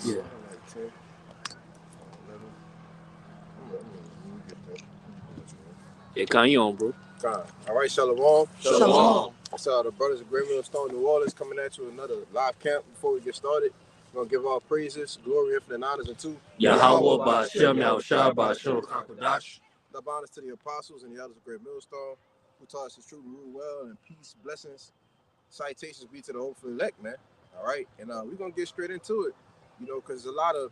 Yeah. Like 10, 11. Yeah, Kanye on, bro. God. All right, Shalom. Shalom. What's up, the brothers of Great Millstone, New Orleans, coming at you with another live camp. Before we get started, we're going to give all praises, glory, infinite honors unto Yahweh Ba'Shem Yahushua Ba'Shem Kakadash. love honors to the apostles and the elders of Great Millstone, who taught us the truth and rule well, and peace, blessings, citations be to the hopeful elect, man. All right, and we're going to get straight into it, because there's a lot of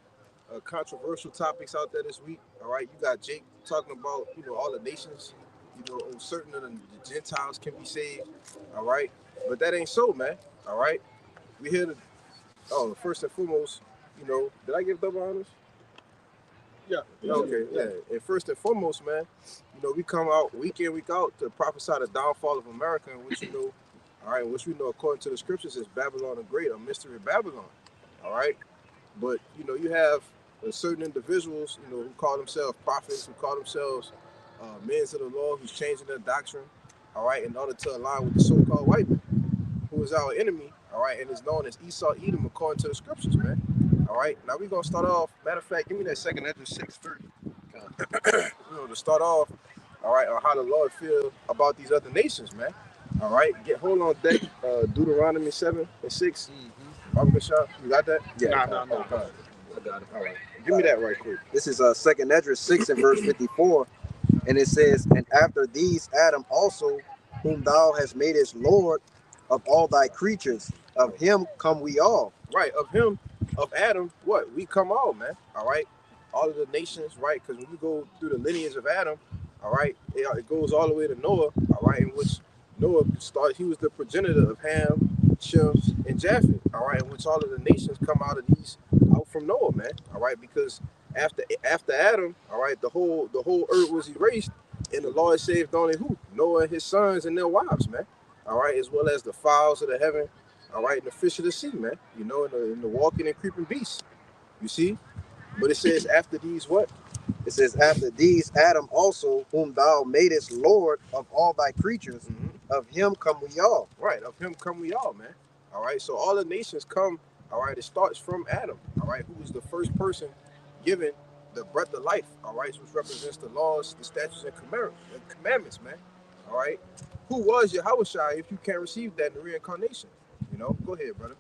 controversial topics out there this week. All right, you got Jake talking about, all the nations, certain of the Gentiles can be saved. All right, but that ain't so, man. All right, we here to, first and foremost, did I give double honors? Yeah. Okay, yeah. And first and foremost, man, we come out week in, week out to prophesy the downfall of America, in which which we know according to the scriptures is Babylon the Great, a mystery of Babylon. All right, but you have certain individuals, who call themselves prophets, who call themselves men of the law, who's changing their doctrine, all right, in order to align with the so-called white man, who is our enemy, all right, and is known as Esau Edom according to the scriptures, man. All right, now we're gonna start off. Matter of fact, give me that second Ezra 6:30. To start off, all right, on how the Lord feel about these other nations, man. All right, hold on deck. Deuteronomy 7:6. Baba Bishop, you got that? Yeah. No. I got it. All right, give me that right quick. This is Second Ezra 6 and verse 54, and it says, "And after these Adam also, whom thou hast made as Lord of all thy creatures, of him come we all." Right, of him, of Adam, what? We come all, man. All right, all of the nations, right? Because when you go through the lineage of Adam, all right, it goes all the way to Noah, all right, in which Noah started. He was the progenitor of Ham, Shem, and Japheth, all right, in which all of the nations come out from Noah, man, all right, because after Adam, all right, the whole earth was erased, and the Lord saved only who? Noah and his sons and their wives, man, all right, as well as the fowls of the heaven, all right, and the fish of the sea, man, and the walking and creeping beasts, you see. But it says after these what? It says, "After these Adam also, whom thou madest Lord of all thy creatures, of him come we all." Right, of him come we all, man. All right, so all the nations come, all right, it starts from Adam, all right, who was the first person given the breath of life, all right, which represents the laws, the statutes, and commandments, man. All right, who was Yahushua if you can't receive that in the reincarnation? Go ahead, brother.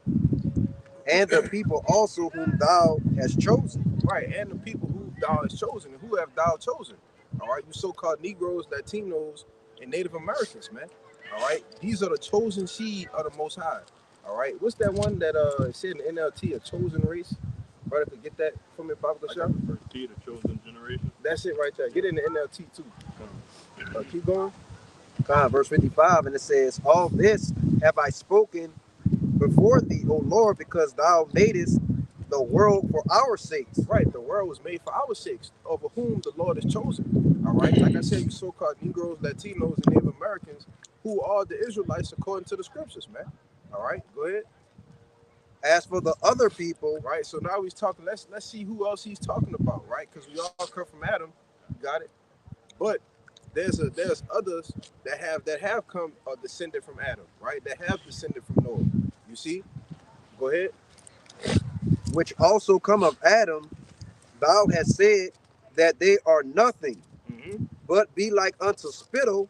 "And the people also whom thou hast chosen." Right, and the people who thou hast chosen, and who have thou chosen? All right, you so-called Negroes, Latinos, and Native Americans, man. All right, these are the chosen seed of the Most High. All right, what's that one that said in the NLT, a chosen race? Brother, could get that from me, Papa Kashaf? First T, the chosen generation. That's it right there. Get it in the NLT too. Keep going. Verse 55, and it says, "All this have I spoken before thee, O Lord, because thou madest the world for our sakes." Right, the world was made for our sakes, over whom the Lord is chosen. All right, like I said, you so-called Negroes, Latinos, and Native Americans, who are the Israelites according to the scriptures, man. All right, go ahead. "As for the other people," right, so now he's talking. Let's see who else he's talking about, right? Because we all come from Adam, you got it. But there's others that have come descended from Adam, right? That have descended from Noah. You see? Go ahead. "Which also come of Adam, thou hast said that they are nothing, but be like unto spittle,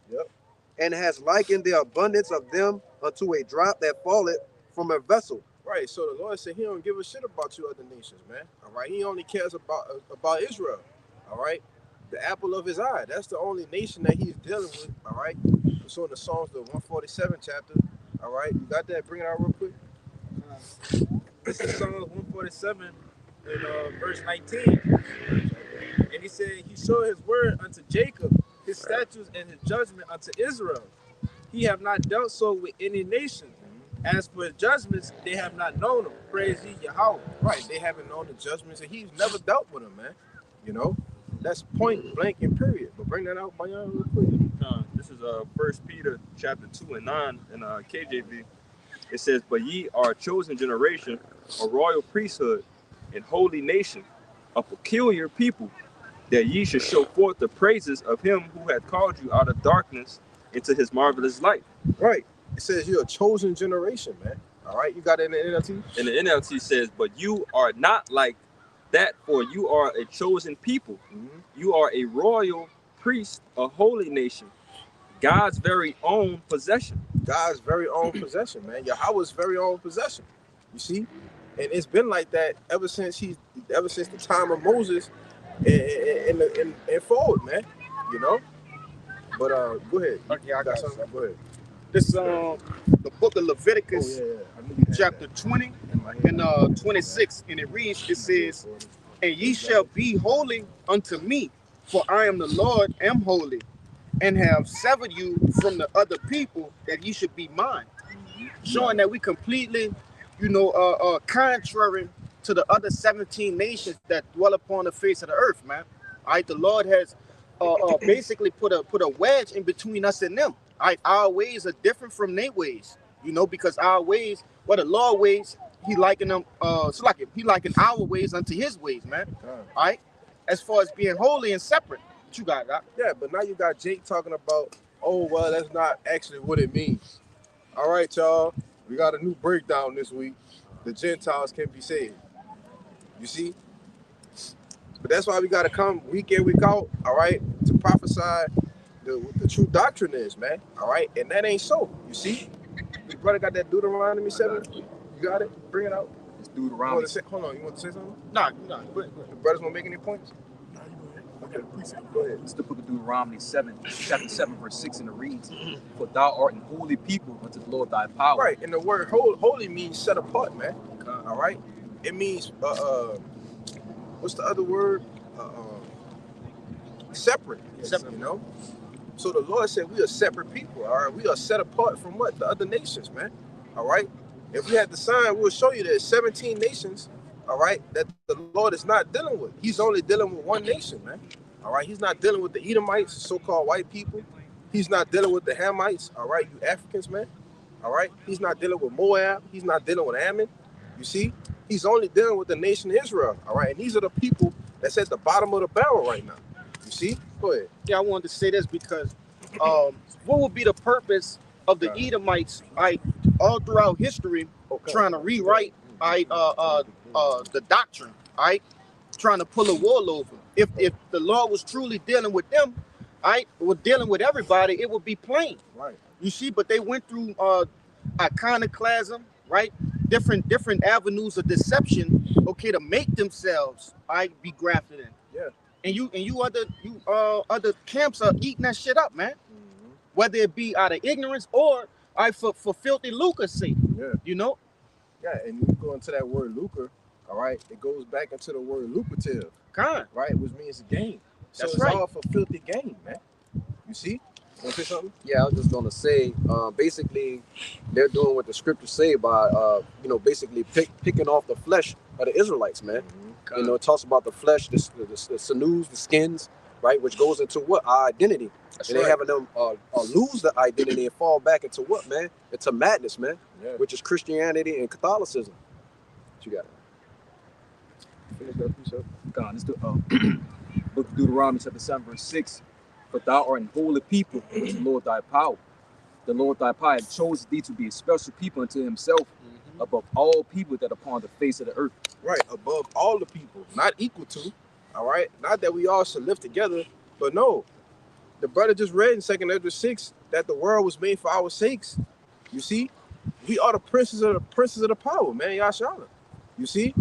and has likened the abundance of them unto a drop that falleth from a vessel." Right, so the Lord said he don't give a shit about you other nations, man. All right, he only cares about Israel. All right, the apple of his eye. That's the only nation that he's dealing with. All right, so in the Psalms, the 147 chapter. All right, you got that? Bring it out real quick. This is Psalms 147 and verse 19. And he said, "He showed his word unto Jacob, his statutes and his judgment unto Israel. He have not dealt so with any nation. As for his judgments, they have not known them. Praise ye Yahweh." Right, they haven't known the judgments, and he's never dealt with them, man. That's point blank and period. But bring that out by y'all real quick. This is 1 Peter chapter 2 and 9 in KJV. It says, "But ye are a chosen generation, a royal priesthood, and holy nation, a peculiar people, that ye should show forth the praises of him who hath called you out of darkness into his marvelous light." Right. It says you're a chosen generation, man. All right, you got it in the NLT? And the NLT says, but you are not like that, for you are a chosen people. You are a royal priest, a holy nation, God's very own possession. God's very own possession, man. Yahweh's very own possession. You see? And it's been like that ever since the time of Moses and forward, man. You know? But go ahead. Okay, I got something. Go ahead. This the book of Leviticus, chapter 20 and 26, and it reads, it says, and ye shall be holy unto me, for I am the Lord, am holy, and have severed you from the other people, that ye should be mine. Showing that we completely, contrary to the other 17 nations that dwell upon the face of the earth, man. All right, the Lord has basically put a wedge in between us and them. All right, our ways are different from their ways, because our ways, the Lord ways, he likened them, he likened our ways unto his ways, man. All right, as far as being holy and separate. What you got, Doc? Yeah, but now you got Jake talking about, oh, well, that's not actually what it means. All right, y'all, we got a new breakdown this week. The Gentiles can be saved. You see? But that's why we got to come week in, week out, all right, to prophesy what the true doctrine is, man, all right? And that ain't so, you see? Your brother got that Deuteronomy 7? You got it? Bring it out. It's Deuteronomy. Hold on, you want to say something? No. The brothers want to make any points? Okay, go ahead. It's the book of Deuteronomy 7, chapter 7, verse 6, and it reads, for thou art an holy people unto the Lord thy power. Right, and the word holy means set apart, man, all right? It means, what's the other word? Separate, you know? So the Lord said we are separate people, all right? We are set apart from what? The other nations, man, all right? If we had the sign, we'll show you there's 17 nations, all right, that the Lord is not dealing with. He's only dealing with one nation, man, all right? He's not dealing with the Edomites, so-called white people. He's not dealing with the Hamites, all right, you Africans, man, all right? He's not dealing with Moab. He's not dealing with Ammon, you see? He's only dealing with the nation of Israel, all right? And these are the people that's at the bottom of the barrel right now, you see? Go ahead. Yeah, I wanted to say this because what would be the purpose of the Edomites, all throughout history, trying to rewrite the doctrine, trying to pull a wool over? If the Lord was truly dealing with them, was dealing with everybody, it would be plain. Right. You see, but they went through iconoclasm, right? Different avenues of deception, to make themselves be grafted in. Yeah. And you other camps are eating that shit up, man. Mm-hmm. Whether it be out of ignorance or for filthy lucre's sake. Yeah. Yeah, and you go into that word lucre, all right, it goes back into the word lucrative. Right, which means gain. So That's it's right. all for filthy gain, man. You see? Want to say something? Yeah, I was just gonna say, basically, they're doing what the scriptures say by, basically picking off the flesh of the Israelites, man. Mm-hmm. It talks about the flesh, the sinews, the skins, right, which goes into what? Our identity. That's and right. they having them lose the identity and fall back into what, man? Into madness, man. Yeah. Which is Christianity and Catholicism. What you got? Finish that piece up. God, it's the book of Deuteronomy chapter 7, verse 6. For thou art an holy people unto the Lord thy power. The Lord thy power hath chosen thee to be a special people unto himself, above all people that are upon the face of the earth. Right, above all the people, not equal to, all right? Not that we all should live together, but no. The brother just read in 2 Ezra 6 that the world was made for our sakes. You see? We are the princes of the power, man, Yashala. You see?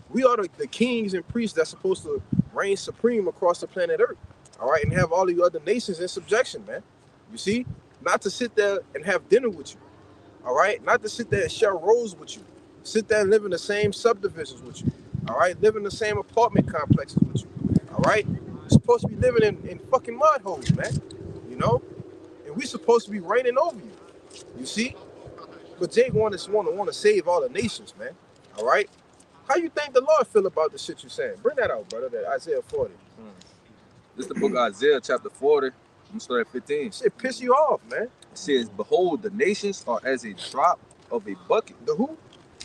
We are the kings and priests that's supposed to reign supreme across the planet Earth. All right, and have all the other nations in subjection, man. You see? Not to sit there and have dinner with you. All right? Not to sit there and share rows with you. Sit there and live in the same subdivisions with you. All right? Live in the same apartment complexes with you. All right? You're supposed to be living in fucking mud holes, man. And we supposed to be reigning over you. You see? But Jake want to save all the nations, man. All right? How you think the Lord feel about the shit you saying? Bring that out, brother, that Isaiah 40. This is the book of Isaiah chapter 40. You start at 15. Shit piss you off, man. It says, behold, the nations are as a drop of a bucket. The who?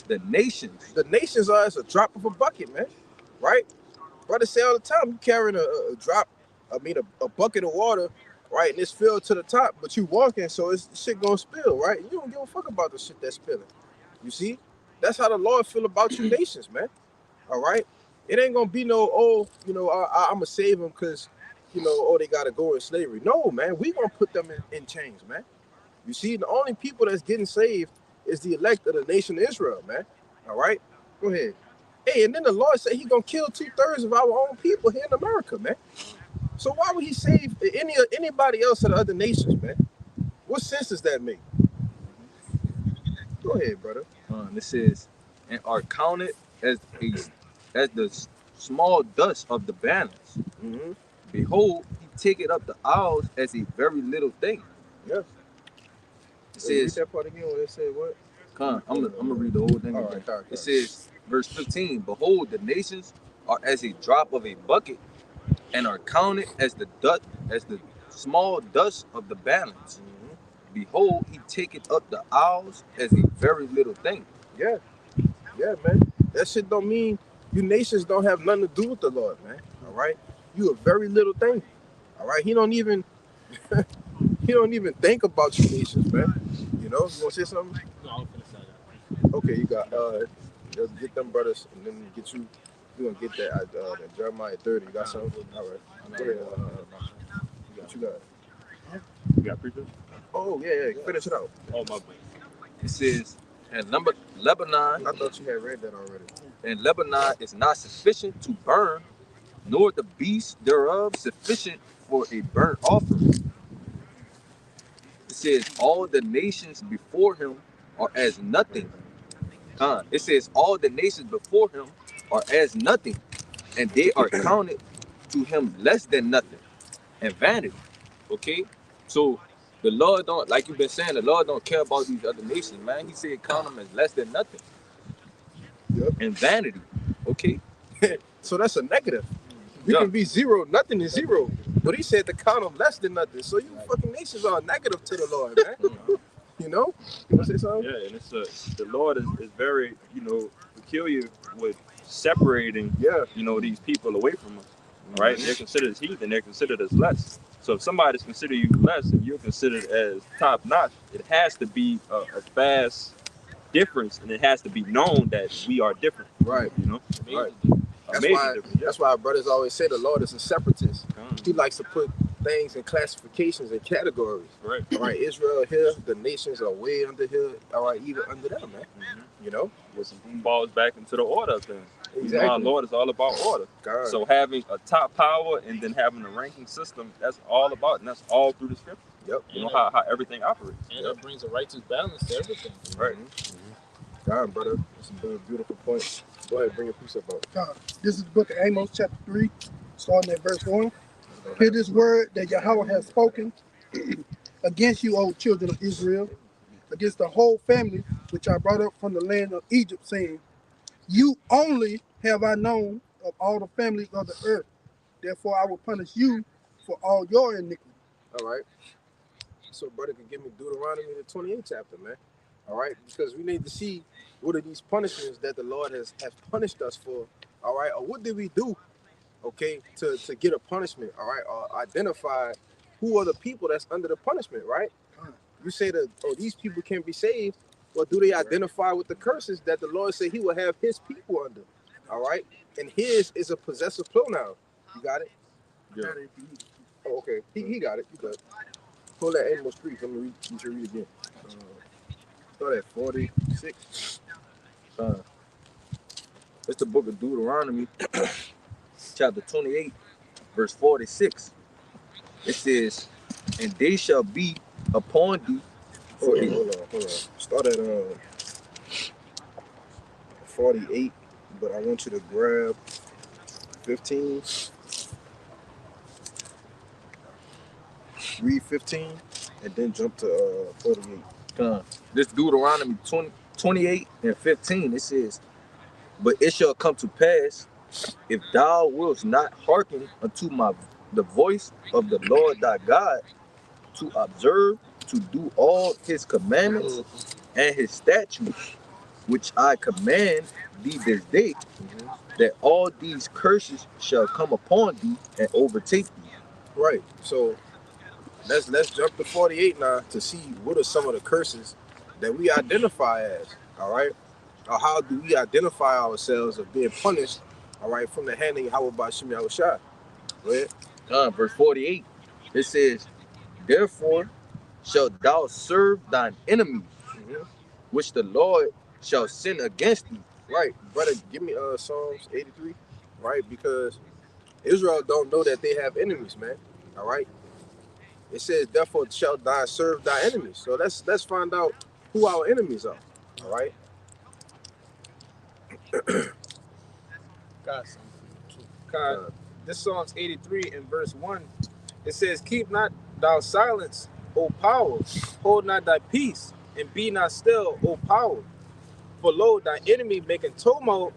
The nations. The nations are as a drop of a bucket, man. Right? Brothers say all the time, you carrying a bucket of water, right? And it's filled to the top, but you walking, so it's shit gonna spill, right? You don't give a fuck about the shit that's spilling. You see, that's how the Lord feel about you nations, man. All right, it ain't gonna be no, oh, you know, I'm gonna save them because, you know, oh, they gotta go in slavery. No, man, we gonna put them in chains, man. You see, the only people that's getting saved is the elect of the nation of Israel, man. All right, go ahead. Hey, and then the Lord said He gonna kill 2/3 of our own people here in America, man. So why would He save anybody else of the other nations, man? What sense does that make? Go ahead, brother. This says, and are counted as the small dust of the balance. Mm-hmm. Behold, he taketh up the isles as a very little thing. Yeah. It Read says, that part again where it said what? I'm gonna read the whole thing All again. right. It says, verse 15, behold, the nations are as a drop of a bucket, and are counted as the small dust of the balance. Mm-hmm. Behold, he taketh up the isles as a very little thing. Yeah, man. That shit don't mean you nations don't have nothing to do with the Lord, man. All right, you a very little thing. All right, He don't even think about you nations, man. You know, you want to say something? No, I'm finna say that. Okay, you got just get them brothers, and then get you. You gonna get that Jeremiah 30. You got something? All right. Go ahead. What you got? You got preachers? Oh yeah. Finish it out. Oh, my bad. It says, and Lebanon, I thought you had read that already. and Lebanon is not sufficient to burn, nor the beast thereof sufficient for a burnt offering. It says, all the nations before him are as nothing. It says, all the nations before him are as nothing, and they are counted to him less than nothing, and vanity. Okay? So the Lord don't, like you've been saying, the Lord don't care about these other nations, man. He said count them as less than nothing. Yep. And vanity. Okay? So that's a negative. We Yeah. can be zero, nothing is zero. But He said to count them less than nothing. So you fucking nations are negative to the Lord, man. You know? You want to say something? Yeah, and it's the Lord is very, peculiar with separating, Yeah. these people away from us. Right? They're considered as heathen, they're considered as less. So if somebody's considered you less and you're considered as top notch, it has to be a vast difference, and it has to be known that we are different. Right. Right. Amazing difference. Yeah. That's why our brothers always say the Lord is a separatist. He likes to put things in classifications and categories. Right. All right, Israel here, the nations are way under here. All right, even under them, man. Mm-hmm. You know? Which falls back into the order of things. Exactly. Our Lord is all about order. God. So having a top power and then having a ranking system, that's all about, and that's all through the scripture. Yep. You know how everything operates. And it brings a righteous balance to everything. Right. God, brother. That's a beautiful point. Go ahead, bring your piece up. This is the book of Amos, chapter 3, starting at verse 1. Hear this word that Yahweh has spoken against you, O children of Israel, against the whole family which I brought up from the land of Egypt, saying, you only have I known of all the families of the earth. Therefore I will punish you for all your iniquity. All right. So, brother, can give me Deuteronomy the 28th chapter, man. All right, because we need to see what are these punishments that the Lord has punished us for. All right, or what did we do, okay, to get a punishment? All right, or identify who are the people that's under the punishment, right? You say that, oh, these people can be saved. Well, do they identify with the curses that the Lord said He will have His people under? All right, and His is a possessive pronoun. You got it? Yeah. Oh, okay. He got it. You got it. Pull that Amos 3. Let me read. You should read again. Start at 46. It's the book of Deuteronomy, chapter 28, verse 46. It says, and they shall be upon thee for Hold on. Start at 48, but I want you to grab 15. Read 15, and then jump to 48. This Deuteronomy 28 and 15, it says, but it shall come to pass, if thou wilt not hearken unto the voice of the Lord thy God, to observe, to do all his commandments and his statutes, which I command thee this day, that all these curses shall come upon thee and overtake thee. Right. So let's jump to 48 now to see what are some of the curses that we identify as. All right. Or how do we identify ourselves of being punished, all right, from the hand of Yahweh Bashim Yahushua? Go ahead. Verse 48, it says, therefore shalt thou serve thine enemies, which the Lord shall send against thee. Right, brother, give me Psalms 83, right? Because Israel don't know that they have enemies, man. All right. It says, therefore shalt thou serve thy enemies. So let's find out who our enemies are. All right. Got something. God, this Psalms 83 in verse 1, it says, keep not thou silence, O power, hold not thy peace, and be not still, O power. For lo, thy enemy making tumult,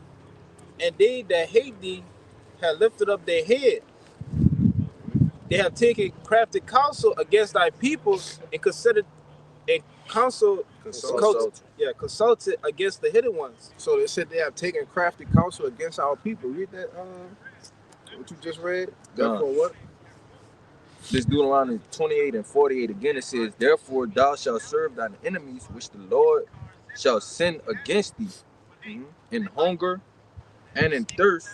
and they that hate thee have lifted up their head. They have taken crafty counsel against thy peoples and consulted against the hidden ones. So they said they have taken crafty counsel against our people. Read that, what you just read. Therefore, what? This Deuteronomy 28 and 48 again, it says, therefore thou shalt serve thine enemies, which the Lord shall send against thee, in hunger and in thirst,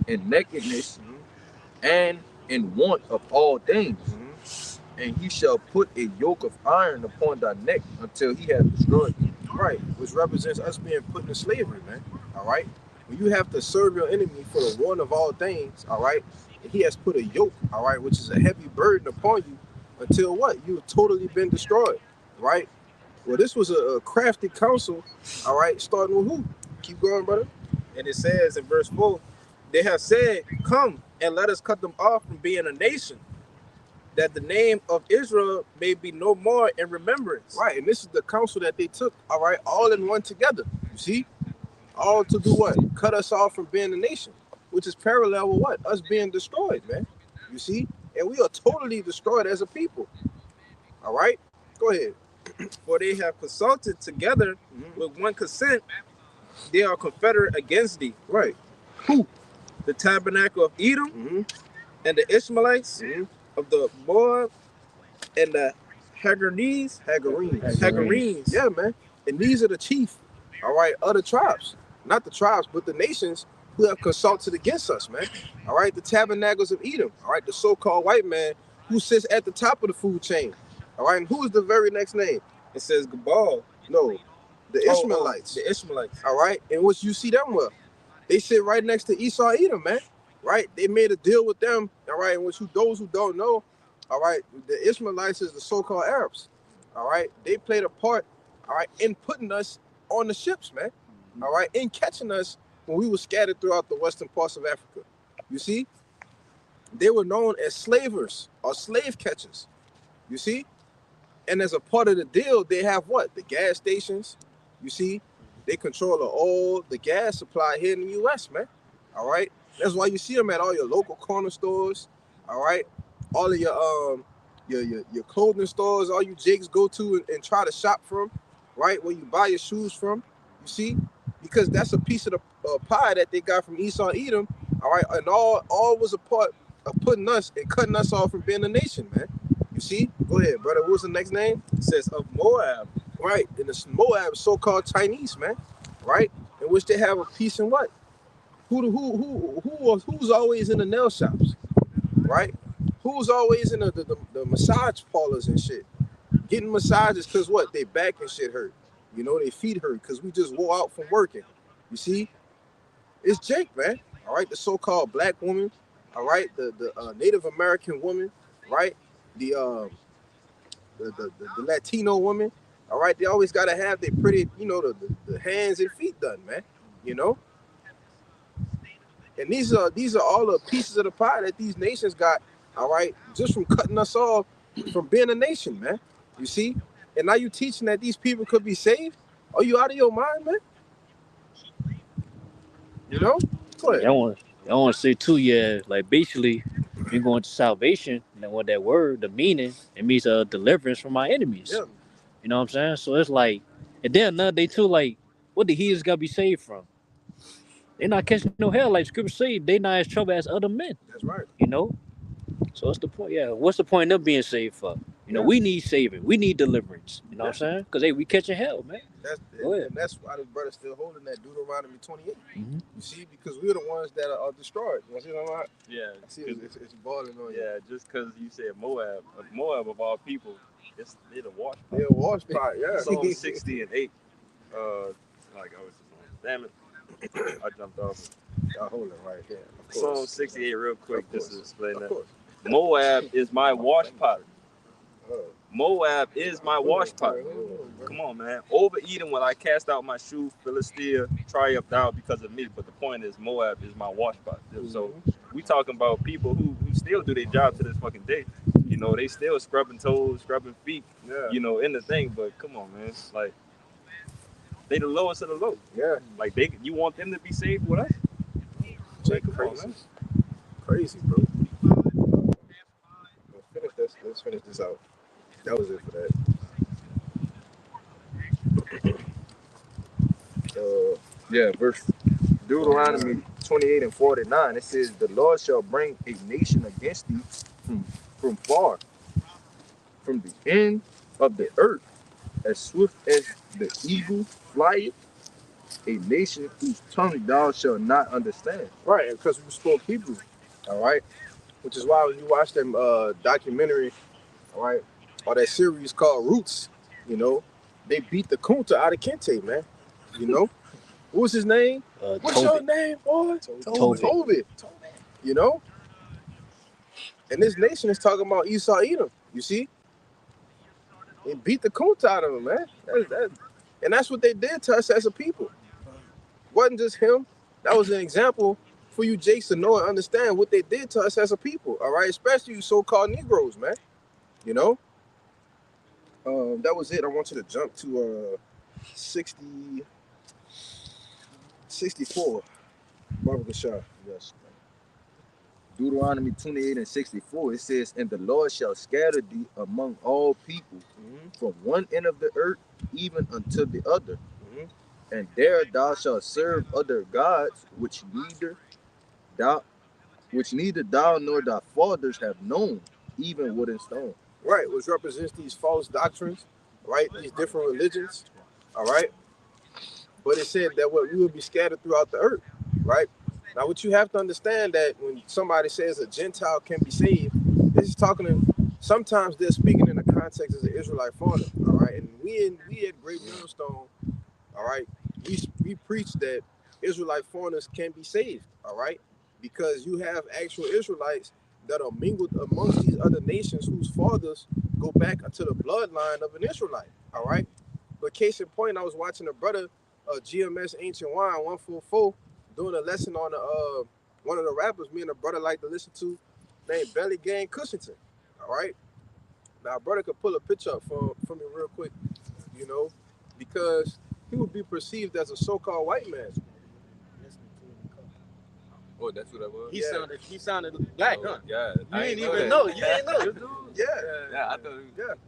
in nakedness, and in want of all things. And he shall put a yoke of iron upon thy neck until he hath destroyed thee. Right, which represents us being put into slavery, man. All right. When you have to serve your enemy for the one of all things, all right, and he has put a yoke, all right, which is a heavy burden upon you until what? You've totally been destroyed, right? Well, this was a crafty counsel, all right, starting with who? Keep going, brother. And it says in verse 4, they have said, come and let us cut them off from being a nation, that the name of Israel may be no more in remembrance. Right, and this is the counsel that they took, all right, all in one together. You see? All to do what? Cut us off from being a nation, which is parallel with what? Us being destroyed, man. You see? And we are totally destroyed as a people. All right? Go ahead. For they have consulted together with one consent, they are confederate against thee. Right. Who? The tabernacle of Edom and the Ishmaelites of the Moab and the Hagarenes. Yeah, man. And these are the chief, all right, other tribes. Not the tribes, but the nations who have consulted against us, man. All right, the tabernacles of Edom. All right, the so-called white man who sits at the top of the food chain. All right, and who is the very next name? It says Gabal. No, the Ishmaelites. The Ishmaelites. All right, and what you see them with? They sit right next to Esau, Edom, man. Right? They made a deal with them. All right, and those who don't know, all right, the Ishmaelites is the so-called Arabs. All right, they played a part, all right, in putting us on the ships, man. All right, in catching us when we were scattered throughout the western parts of Africa. You see, they were known as slavers or slave catchers. You see, and as a part of the deal, they have what? The gas stations. You see, they control the oil, the gas supply here in the U.S., man. All right, that's why you see them at all your local corner stores. All right, all of your clothing stores, all you jigs go to and try to shop from, right? Where you buy your shoes from. You see, because that's a piece of the pie that they got from Esau, Edom. All right, and all was a part of putting us and cutting us off from being a nation, man. You see? Go ahead, brother. What's the next name? It says of Moab. Right, and the Moab is so-called Chinese, man. Right, in which they have a piece in what? Who's always in the nail shops? Right? Who's always in the massage parlors and shit? Getting massages because what? They back and shit hurt. You know, they feet hurt because we just wore out from working. You see? It's Jake, man. All right, the so-called black woman. All right, the Native American woman. Right, the Latino woman. All right, they always gotta have their pretty, you know, the hands and feet done, man. You know. And these are all the pieces of the pie that these nations got. All right, just from cutting us off from being a nation, man. You see. And now you teaching that these people could be saved? Are you out of your mind, man? You know? Go ahead. I want to say too, yeah, like basically, you're going to salvation, and what that word, the meaning, it means deliverance from my enemies. Yeah. You know what I'm saying? So it's like, and then another day too, like, what the heathens got to be saved from? They're not catching no hell, like Scripture say, they not as trouble as other men. That's right. You know? So what's the point? Yeah, what's the point of them being saved for? You know, we need saving. We need deliverance. You know what I'm saying? Because we catching hell, man. Go ahead. And that's why this brother's still holding that Deuteronomy 28. Mm-hmm. You see, because we're the ones that are destroyed. You see what I'm saying? Yeah. I see it's balling on you. Yeah, just because you said Moab of all people, they're the wash pot. They're a wash pot, yeah. Psalm 60 and 8. Like I was just on. Damn it. I jumped off. Y'all hold it right there. Psalm 68 real quick, just to explain Of that. course. Moab is my wash pot. Oh. Moab is my wash pot. Come on, man. Over Edom, when I cast out my shoe, Philistia triumphed out because of me. But the point is, Moab is my wash pot. So we talking about people who still do their job to this fucking day. You know, they still scrubbing toes, scrubbing feet. Yeah. You know, in the thing. But come on, man. It's like they the lowest of the low. Yeah. Like you want them to be saved with us? Like, come on, man. Crazy, bro. Let's finish this out. That was it for that. Yeah, verse Deuteronomy 28 and 49. It says, "The Lord shall bring a nation against thee from far, from the end of the earth, as swift as the eagle flieth, a nation whose tongue thou shalt not understand." Right, because we spoke Hebrew. All right, which is why when you watch them documentary, all right, or that series called Roots, you know, they beat the Kunta out of Kente, man. You know, what was his name? What's your name, boy? Toby. You know, and this nation is talking about Esau Edom. You see, they beat the Kunta out of him, man. And that's what they did to us as a people. Wasn't just him. That was an example for you Jakes to know and understand what they did to us as a people, all right? Especially you so-called Negroes, man. You know? That was it. I want you to jump to 64. Barbara Shah. Yes. Deuteronomy 28 and 64, it says, "And the Lord shall scatter thee among all people, from one end of the earth even unto the other. And there thou shalt serve other gods, which neither thou nor thy fathers have known, even wood and stone." Right, which represents these false doctrines, right? These different religions, all right? But it said that we will be scattered throughout the earth, right? Now, what you have to understand that when somebody says a Gentile can be saved, this is sometimes they're speaking in the context as an Israelite fauna, all right? And we at Great Millstone, all right, we preach that Israelite foreigners can be saved, all right? Because you have actual Israelites that are mingled amongst these other nations whose fathers go back into the bloodline of an Israelite, all right? But case in point, I was watching a brother, GMS Ancient Wine 144, doing a lesson on one of the rappers me and a brother like to listen to, named Belly Gang Cushington, all right? Now, a brother could pull a picture up for me real quick, you know, because he would be perceived as a so-called white man. Oh, that's what that was? He sounded black, huh? Yeah. You ain't even know. You ain't know. Yeah, I thought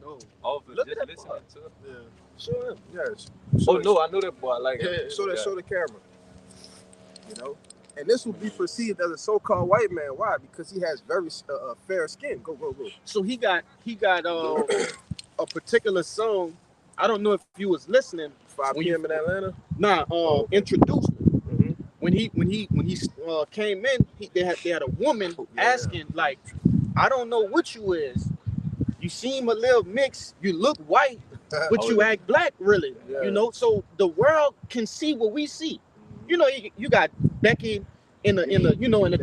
No. all of Look just at that listening part. to it. Yeah. Show him. Yeah. Oh, no, I know that boy. I like it. Show the camera. You know? And this will be perceived as a so-called white man. Why? Because he has very fair skin. Go. So he got a particular song. I don't know if you was listening. 5 p.m. in Atlanta? Nah, introduced me. When he came in, they had a woman asking, like, "I don't know what you is. You seem a little mixed. You look white, but you act black, really." Yeah. You know, so the world can see what we see. You know, you got Becky in the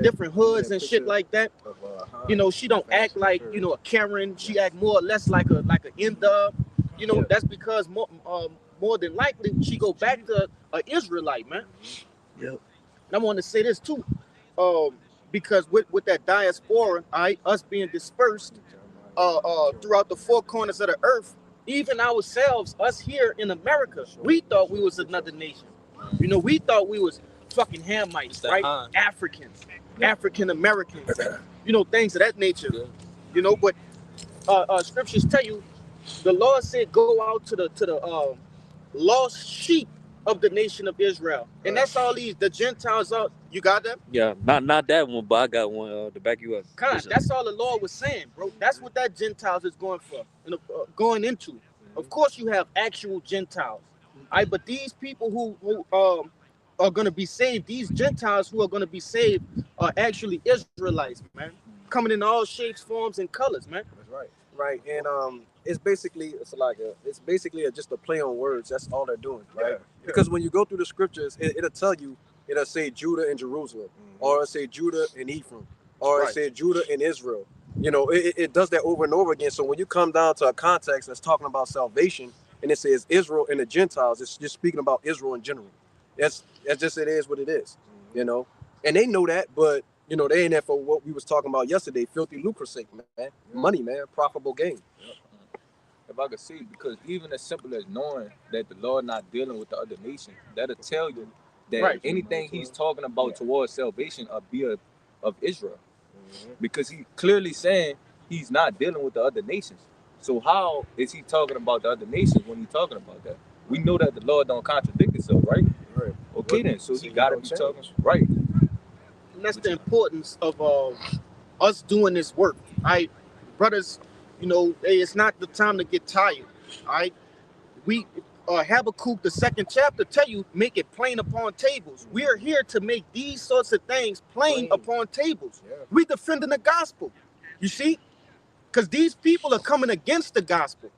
different hoods and shit like that. You know, she don't act like, you know, a Karen. She act more or less like a N-dub. You know, that's because more than likely she go back to an Israelite, man. Yep. And I want to say this too, because with that diaspora, us being dispersed throughout the four corners of the earth, even ourselves, us here in America, we thought we was another nation. You know, we thought we was fucking Hamites, right? Africans, African Americans, you know, things of that nature. You know, but scriptures tell you, the Lord said, "Go out to the lost sheep of the nation of Israel," and that's all the Gentiles You got that? Yeah, not that one, but I got one to back you up. That's all the Lord was saying, bro. That's what that Gentiles is going for, going into. Of course, you have actual Gentiles, but these people who are going to be saved, these Gentiles who are going to be saved, are actually Israelites, man, coming in all shapes, forms, and colors, man. That's right. Right, and it's basically just a play on words. That's all they're doing, right? Yeah. Because when you go through the scriptures, it'll tell you, it'll say Judah and Jerusalem, or it'll say Judah and Ephraim, or it'll say Judah and Israel. You know, it does that over and over again. So when you come down to a context that's talking about salvation, and it says Israel and the Gentiles, it's just speaking about Israel in general. That's just, it is what it is, you know. And they know that, but you know, they ain't there for what we was talking about yesterday, filthy lucre sake, man. Money, man, profitable gain. If I could see, because even as simple as knowing that the Lord not dealing with the other nations, that'll tell you that anything he's talking about towards salvation of Israel. Because he clearly saying he's not dealing with the other nations. So how is he talking about the other nations when he's talking about that? We know that the Lord don't contradict himself, right? Right. Okay, then, so he got to be talking right. And that's the importance of us doing this work. Brothers, you know, it's not the time to get tired. We Habakkuk, the 2nd chapter, tell you, make it plain upon tables. We are here to make these sorts of things plain upon tables. Yeah. We defending the gospel. You see? Because these people are coming against the gospel.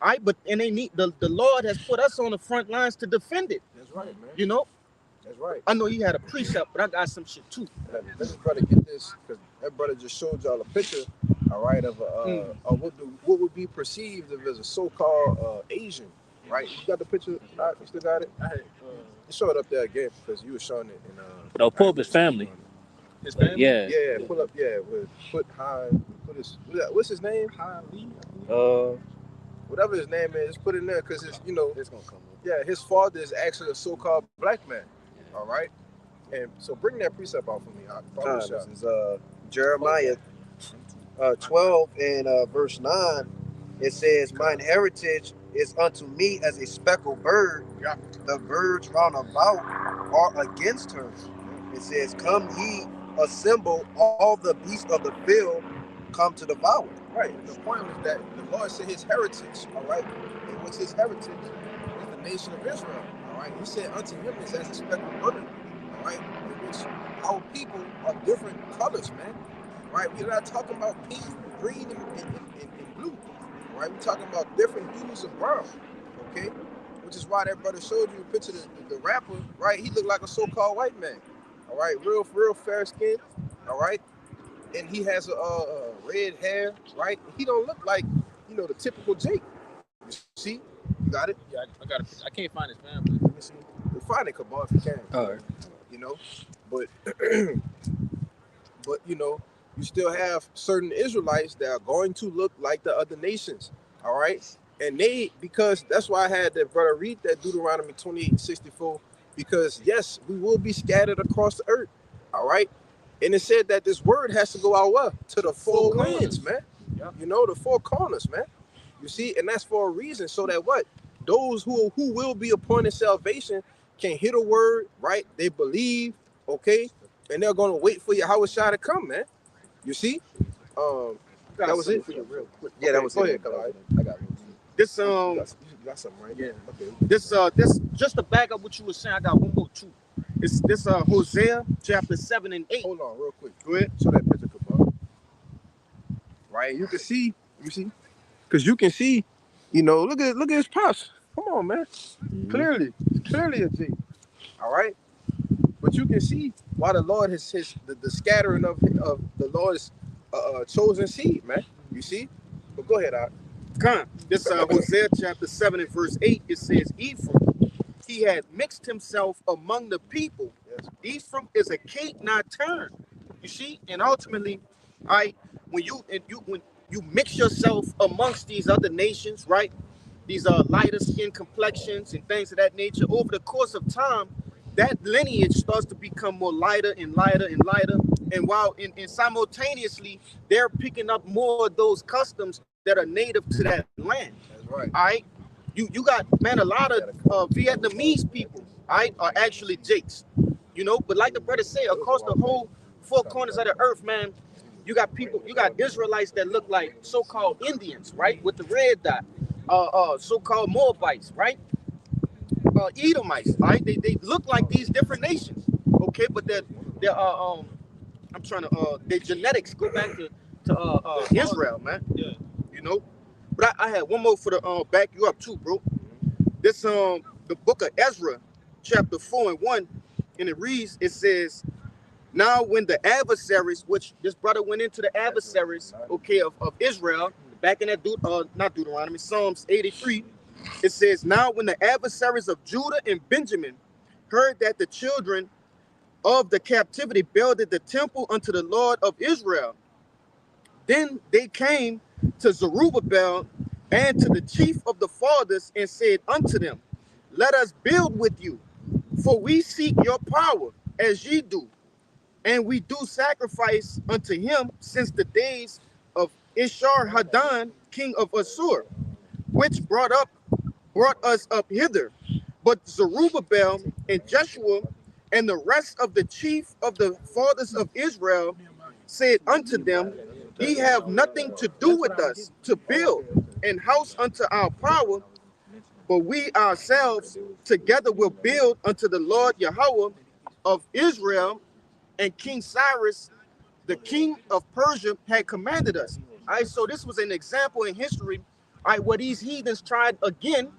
And they need the Lord has put us on the front lines to defend it. That's right, man. You know? That's right. I know you had a precept, but I got some shit too. Let this brother get this, because that brother just showed y'all a picture, all right, of what would be perceived as a so-called Asian, right? You got the picture? You still got it? Show it up there again, because you were showing it in pull up his family. His family? Yeah. Yeah, pull up. Yeah, what's his name? Han Lee. Whatever his name is, put it in there, because it's gonna come up. Yeah, his father is actually a so-called black man. All right, and so bring that precept out for me. This is Jeremiah 12 and verse 9. It says, "Mine heritage is unto me as a speckled bird. The birds round about are against her." It says, "Come ye, assemble all the beasts of the field, come to devour." Right. The point was that the Lord said his heritage. All right, and what's his heritage? Is the nation of Israel. All right. He said unto him is as a speckled bird. All right. In which our people are different colors, man. Right. We're not talking about pink, green, and blue. All right. We're talking about different hues of brown. Okay. Which is why that brother showed you a picture of the rapper. Right. He looked like a so-called white man. All right. Real fair skin. All right. And he has a red hair. Right. He don't look like, the typical Jake. You see? You got it? Yeah, I got it. I can't find his family. Let me see. We'll find it, Kabal, if you can. All right. But you still have certain Israelites that are going to look like the other nations. All right. And because that's why I had that brother read that Deuteronomy 28:64, because yes, we will be scattered across the earth. All right. And it said that this word has to go out where? To the four winds, man. Yeah. The four corners, man. You see, and that's for a reason, so that what? Those who will be appointed salvation can hear the word, right? They believe, okay? And they're gonna wait for Yahushua to come, man. You see? That was it. Real quick. Yeah, that was it. I got it. This you got something, right? Yeah. Okay. This just to back up what you were saying, I got one more too. This Hosea chapter 7 and 8. Hold on, real quick. Go ahead. Show that picture, Kabal. Right, you see, because you can see, look at his pops. Come on, man. Clearly a G. All right, but you can see why the Lord has the scattering of the Lord's chosen seed, man. You see, but go ahead, Art. This Hosea chapter 7 and verse 8. It says, Ephraim, he had mixed himself among the people. Yes. Ephraim is a cake not turned. You see, and ultimately, when you mix yourself amongst these other nations, right? These are lighter skin complexions and things of that nature. Over the course of time, that lineage starts to become more lighter and lighter and lighter. And while and simultaneously, they're picking up more of those customs that are native to that land. That's right. All right. You got, man, a lot of Vietnamese people, are actually Jakes. You know, but like the brother said, across the whole four corners of the earth, man, you got people, you got Israelites that look like so-called Indians, right, with the red dot, so-called Moabites, right, Edomites, right? They look like these different nations, okay, but they're I'm trying to their genetics go back to Israel, man. Yeah. You know, but I had one more for the back you up too, bro. This the book of Ezra, chapter 4:1, and it reads, it says, now when the adversaries, which this brother went into the adversaries, okay, of Israel, back in that not Deuteronomy, Psalms 83, it says, now when the adversaries of Judah and Benjamin heard that the children of the captivity builded the temple unto the Lord of Israel, then they came to Zerubbabel and to the chief of the fathers and said unto them, let us build with you, for we seek your power as ye do, and we do sacrifice unto him since the days of Ishar-Hadon, king of Assur, which brought us up hither. But Zerubbabel and Jeshua and the rest of the chief of the fathers of Israel said unto them, ye have nothing to do with us to build an house unto our power, but we ourselves together will build unto the Lord Yahweh of Israel, and King Cyrus, the king of Persia, had commanded us. All right, so this was an example in history, all right, where these heathens tried again.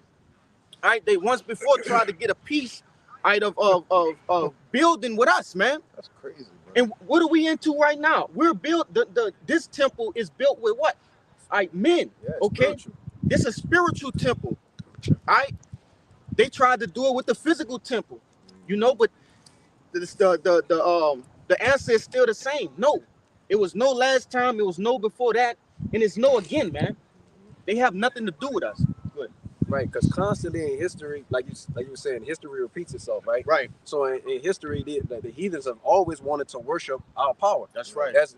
All right, they once before tried to get a piece, all right, of building with us, man. That's crazy, bro. And what are we into right now? We're built. This temple is built with what? All right, men. Yeah, okay, spiritual. this is a spiritual temple. All right, they tried to do it with the physical temple, you know, but the answer is still the same. No, it was no last time. It was no before that, and it's no again, man. They have nothing to do with us. Good. Right, because constantly in history, like you were saying, history repeats itself, right? Right. So in history, the heathens have always wanted to worship our power. That's right. That's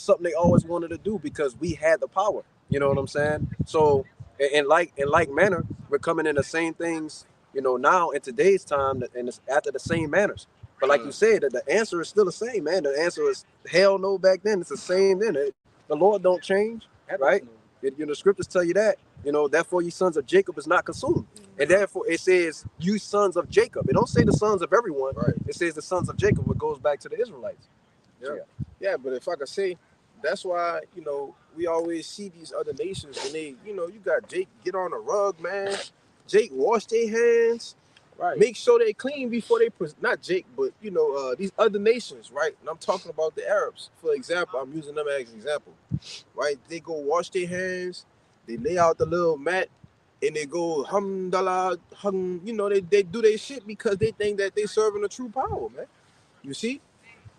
something they always wanted to do because we had the power. You know what I'm saying? So in like manner, we're coming in the same things, you know, now in today's time, and it's after the same manners. But like you said, the answer is still the same, man. The answer is hell no back then. It's the same then. The Lord don't change, right? You know, the scriptures tell you that. You know, therefore you sons of Jacob is not consumed. And therefore it says you sons of Jacob. It don't say the sons of everyone. Right. It says the sons of Jacob, which goes back to the Israelites. Yeah. Yeah, but if I could say, that's why, you know, we always see these other nations and they, you know, you got Jake get on the rug, man. Jake wash their hands. Right. Make sure they clean before they not Jake, but you know, these other nations, right? And I'm talking about the Arabs, for example. I'm using them as an example, right? They go wash their hands, they lay out the little mat, and they go hamdallah, you know, they do their shit because they think that they serving a true power, man. You see,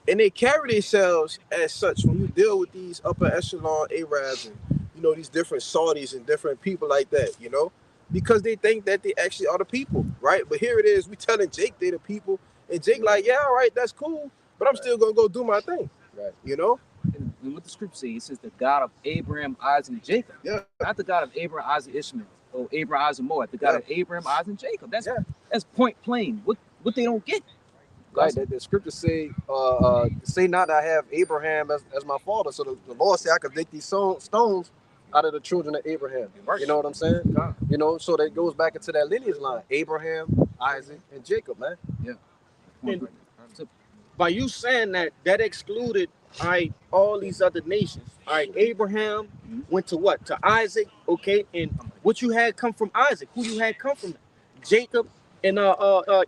and they carry themselves as such when you deal with these upper echelon Arabs and you know these different Saudis and different people like that, you know. Because they think that they actually are the people, right? But here it is, we telling Jake they the people, and Jake like, yeah, all right, that's cool, but I'm still gonna go do my thing, right? You know. And what the scripture says, it says the God of Abraham, Isaac, and Jacob. Yeah. Not the God of Abraham, Isaac, Ishmael, or Abraham, Isaac, Moab. The God of Abraham, Isaac, and Jacob. That's point plain. What they don't get. Right. The scriptures say, say not I have Abraham as my father. So the Lord said I could make these stones out of the children of Abraham. You know what I'm saying? Yeah. You know, so that goes back into that lineage line. Abraham, Isaac, and Jacob, man. Yeah. And by you saying that excluded all these other nations. All right, Abraham went to what? To Isaac, okay? And what you had come from Isaac, who you had come from? Jacob and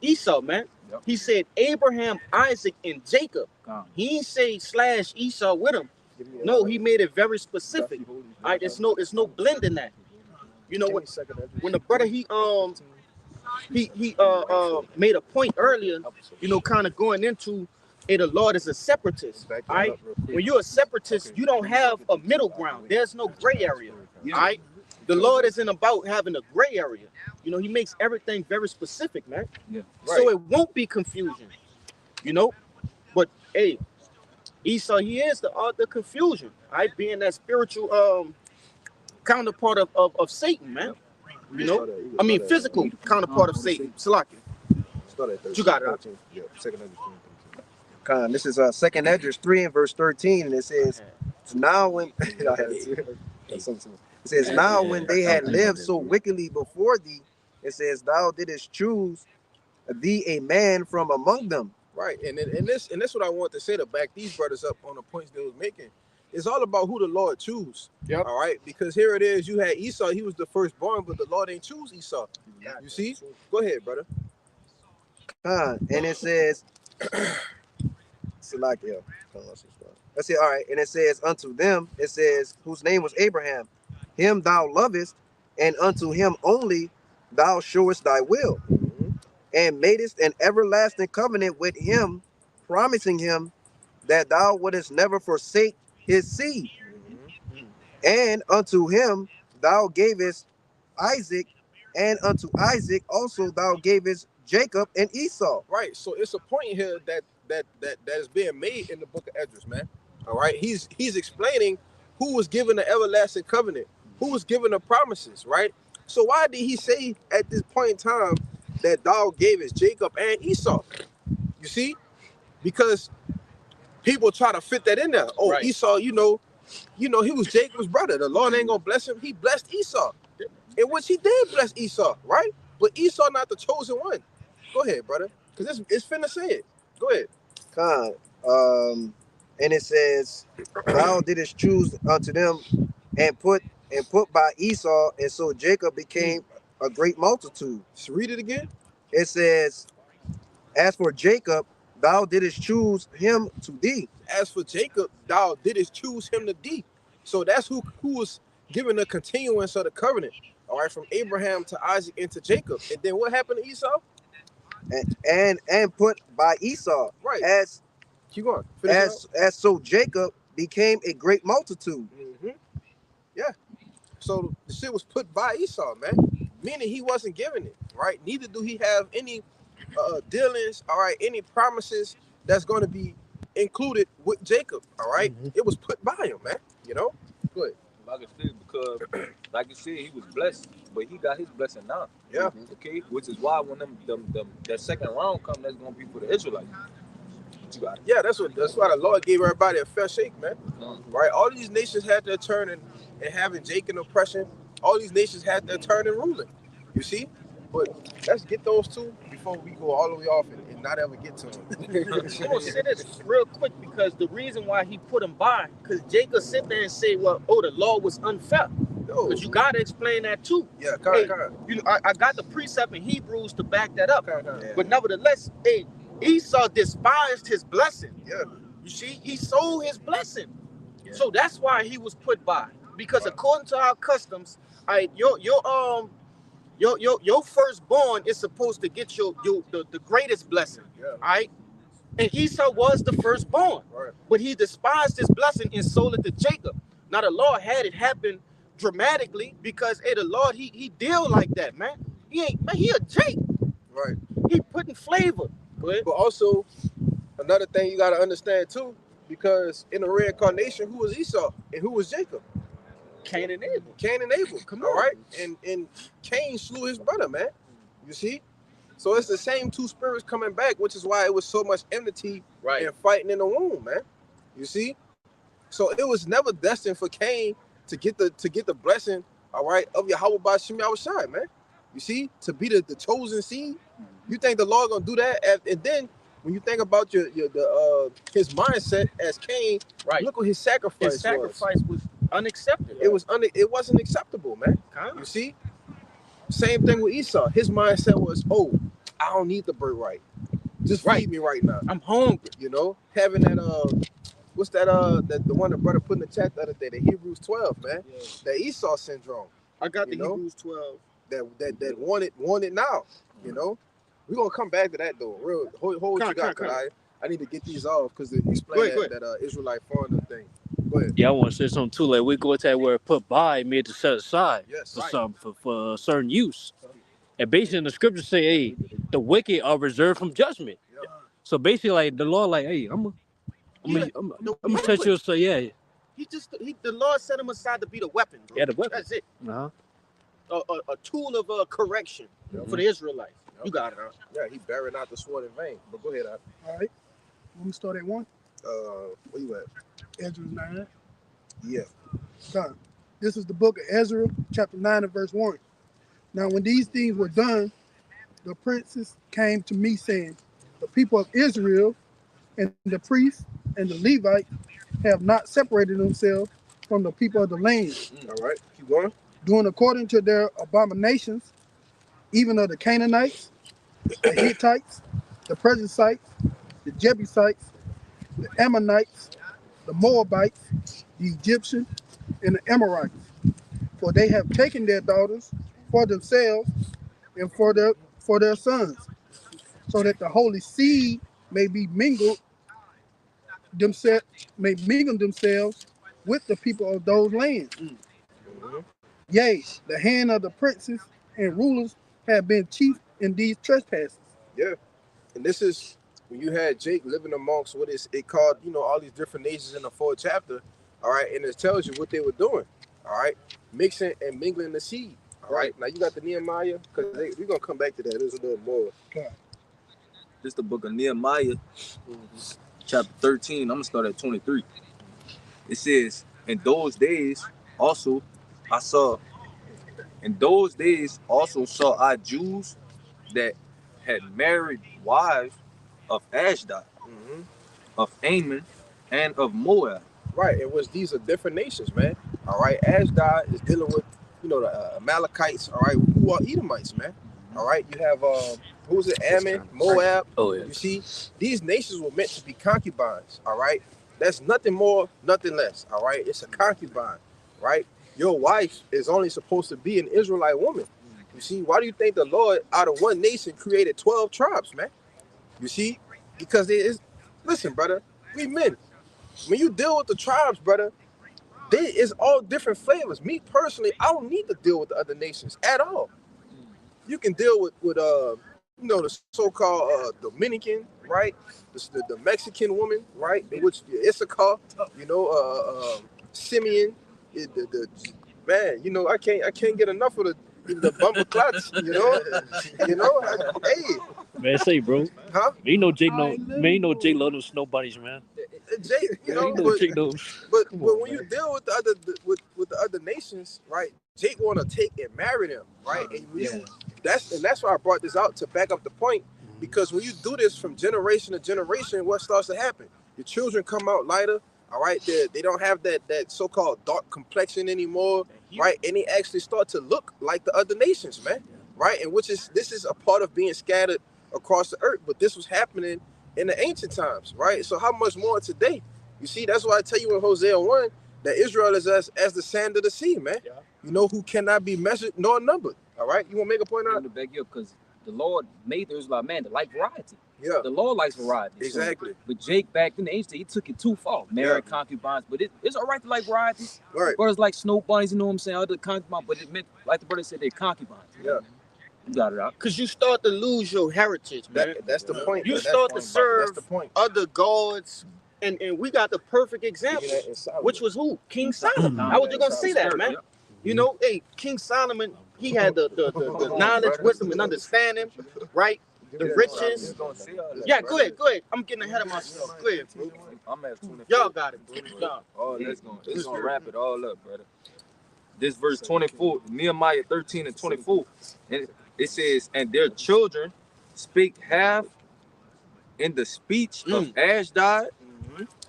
Esau, man. Yep. He said Abraham, Isaac, and Jacob. He didn't say / Esau with him. No, he made it very specific. All right, there's no blend in that. You know what? When the brother he made a point earlier, you know, kind of going into the Lord is a separatist. All right, when you're a separatist, you don't have a middle ground. There's no gray area. All right, the Lord isn't about having a gray area. You know, he makes everything very specific, man. Yeah. Right. So it won't be confusion. You know, but hey. Esau, he is the confusion, right? Being that spiritual counterpart of Satan, man. You know, I mean physical counterpart of Satan. Salaki. Start at 13. You got it. Yeah, second This is second Esdras 3 and verse 13, and it says, now when it says, now when they had lived so wickedly before thee, it says, thou didst choose thee a man from among them. Right, and this what I want to say to back these brothers up on the points they was making. It's all about who the Lord choose. Yep. All right, because here it is. You had Esau. He was the firstborn, but the Lord ain't choose Esau. You see? Go ahead, brother. And it says, Salakia. Let's see. All right, and it says, unto them, it says, whose name was Abraham, him thou lovest, and unto him only thou showest thy will, and madest an everlasting covenant with him, promising him that thou wouldest never forsake his seed. And unto him thou gavest Isaac, and unto Isaac also thou gavest Jacob and Esau. Right. So it's a point here that is being made in the book of Esdras, man. All right. He's explaining who was given the everlasting covenant, who was given the promises, right? So why did he say at this point in time that thou gavest Jacob and Esau? You see? Because people try to fit that in there. Oh, right. Esau, you know, he was Jacob's brother. The Lord ain't gonna bless him. He blessed Esau, in which he did bless Esau, right? But Esau not the chosen one. Go ahead, brother, because it's finna say it. Go ahead. And it says, thou didst choose unto them and put by Esau, and so Jacob became a great multitude. Just read it again. It says, as for Jacob, thou didst choose him to thee. As for Jacob, thou didst choose him to thee. So that's who was given the continuance of the covenant. All right, from Abraham to Isaac and to Jacob. And then what happened to Esau? And put by Esau. Right. As keep going. As so Jacob became a great multitude. Yeah. So the shit was put by Esau, man. Meaning he wasn't given it, right? Neither do he have any dealings, all right, any promises that's going to be included with Jacob, all right? It was put by him, man. You know? Good. Like I said, because like you said, he was blessed, but he got his blessing now. Yeah. Okay, which is why when that second round comes, that's gonna be for the Israelites. You got it. Yeah, that's why the Lord gave everybody a fair shake, man. Right? All these nations had their turn in having Jake in oppression. All these nations had their turn in ruling. You see? But let's get those two before we go all the way off and not ever get to them. I'm gonna say this real quick, because the reason why he put him by, because Jacob sit there and say, well, the law was unfair. Because you gotta explain that too. Yeah, you know, I got the precept in Hebrews to back that up. But nevertheless, Esau despised his blessing. Yeah. You see, he sold his blessing. Yeah. So that's why he was put by. Because according to our customs, your firstborn is supposed to get the greatest blessing. Yeah. All right. And Esau was the firstborn. Right. But he despised his blessing and sold it to Jacob. Now the Lord had it happen dramatically because the Lord he deal like that, man. He a Jake. Right. He putting flavor. Go ahead. But also another thing you gotta understand too, because in the reincarnation, who was Esau and who was Jacob? Cain and Abel. Cain and Abel. Come on. All right. And Cain slew his brother, man. You see? So it's the same two spirits coming back, which is why it was so much enmity and fighting in the womb, man. You see? So it was never destined for Cain to get the blessing, all right, of Yahweh by Shem Yahushai, man. You see? To be the chosen seed. You think the Lord gonna do that? And then when you think about his mindset as Cain, look what his sacrifice His sacrifice was unacceptable. It wasn't acceptable, man. You see? Same thing with Esau. His mindset was, I don't need the birthright. Just feed me right now. I'm hungry. You know, having that what's that the one the brother put in the chat the other day, the Hebrews 12, man. Yeah. That Esau syndrome. I got the Hebrews 12. That want it now. You know? We're gonna come back to that though. Real hold what you got, because I need to get these off because they explain that Israelite foreigner thing. Go ahead. Yeah, I want to say something too. Like we go to that word put by, made to set aside for something for a certain use. And basically, the scriptures say, "Hey, the wicked are reserved from judgment." Yeah. So basically, like the Lord, like, "Hey, I'm gonna touch you." So yeah. The Lord set him aside to be the weapon. Bro. Yeah, the weapon. That's it. Uh-huh. A tool of correction for the Israelites. You got it, huh? Yeah, he buried not the sword in vain. But go ahead, All right. Let me start at 1. Where you at? Ezra 9. Yeah. Done. This is the book of Ezra, chapter 9 and verse 1. Now, when these things were done, the princes came to me, saying, the people of Israel and the priests and the Levites have not separated themselves from the people of the land, All right. Keep going. doing according to their abominations, even of the Canaanites, the Hittites, the Perizzites, the Jebusites, the Ammonites, the Moabites, the Egyptians, and the Amorites. For they have taken their daughters for themselves and for their sons, so that the holy seed may mingle themselves with the people of those lands. Yea, the hand of the princes and rulers have been chief in these trespasses. Yeah. And this is when you had Jake living amongst what is it called, all these different nations in the 4th chapter. All right. And it tells you what they were doing. All right. Mixing and mingling the seed. All right. Now you got the Nehemiah, because we're going to come back to that. There's a little more. This is the book of Nehemiah, chapter 13. I'm going to start at 23. It says, in those days also saw I Jews that had married wives of Ashdod, of Ammon, and of Moab. Right, and these are different nations, man. All right, Ashdod is dealing with, the Amalekites, all right, who are Edomites, man. All right, you have, who's it, Ammon, Moab. Oh, yeah. You see, these nations were meant to be concubines, all right? That's nothing more, nothing less, all right? It's a concubine, right? Your wife is only supposed to be an Israelite woman. You see, why do you think the Lord, out of one nation, created 12 tribes, man? You see, because listen, brother, we men. When you deal with the tribes, brother, it's all different flavors. Me personally, I don't need to deal with the other nations at all. You can deal with the so-called Dominican, right? The Mexican woman, right? Which Issachar, Simeon, man. I can't get enough of the bumper clots, hey. Man, say, bro. Huh? Jake love those snow bunnies, man. Jake, but when you deal with the other with the other nations, right? Jake want to take and marry them, right? And that's why I brought this out, to back up the point, because when you do this from generation to generation, what starts to happen? Your children come out lighter, all right? They don't have that so-called dark complexion anymore, right? And they actually start to look like the other nations, man, right? And this is a part of being scattered across the earth, but this was happening in the ancient times, right? So how much more today? You see, that's why I tell you in Hosea 1 that Israel is as the sand of the sea, man. Yeah. Who cannot be measured nor numbered. All right, you want to make a point out? To back you up, because the Lord made the Israelite man to like variety. Yeah, the Lord likes variety. Exactly. So, but Jake back in the ancient, he took it too far. Married concubines, but it's all right to like variety. Right. Brothers like snow bunnies, you know what I'm saying? Other concubines, but it meant, like the brother said, they're concubines. Yeah. You got it out. Because you start to lose your heritage, man. That's the point. You start to serve other gods, and we got the perfect example, which was who? King Solomon. I was just gonna say that, man. Hey, King Solomon, he had the knowledge, wisdom, and understanding, right? The riches. Yeah, go ahead. I'm getting ahead of myself. Go ahead, bro. I'm at 24. Y'all got it, bro. Oh, let's gonna wrap it all up, brother. This verse 24, Nehemiah 13 and 24, and it says, and their children speak half in the speech of Ashdod,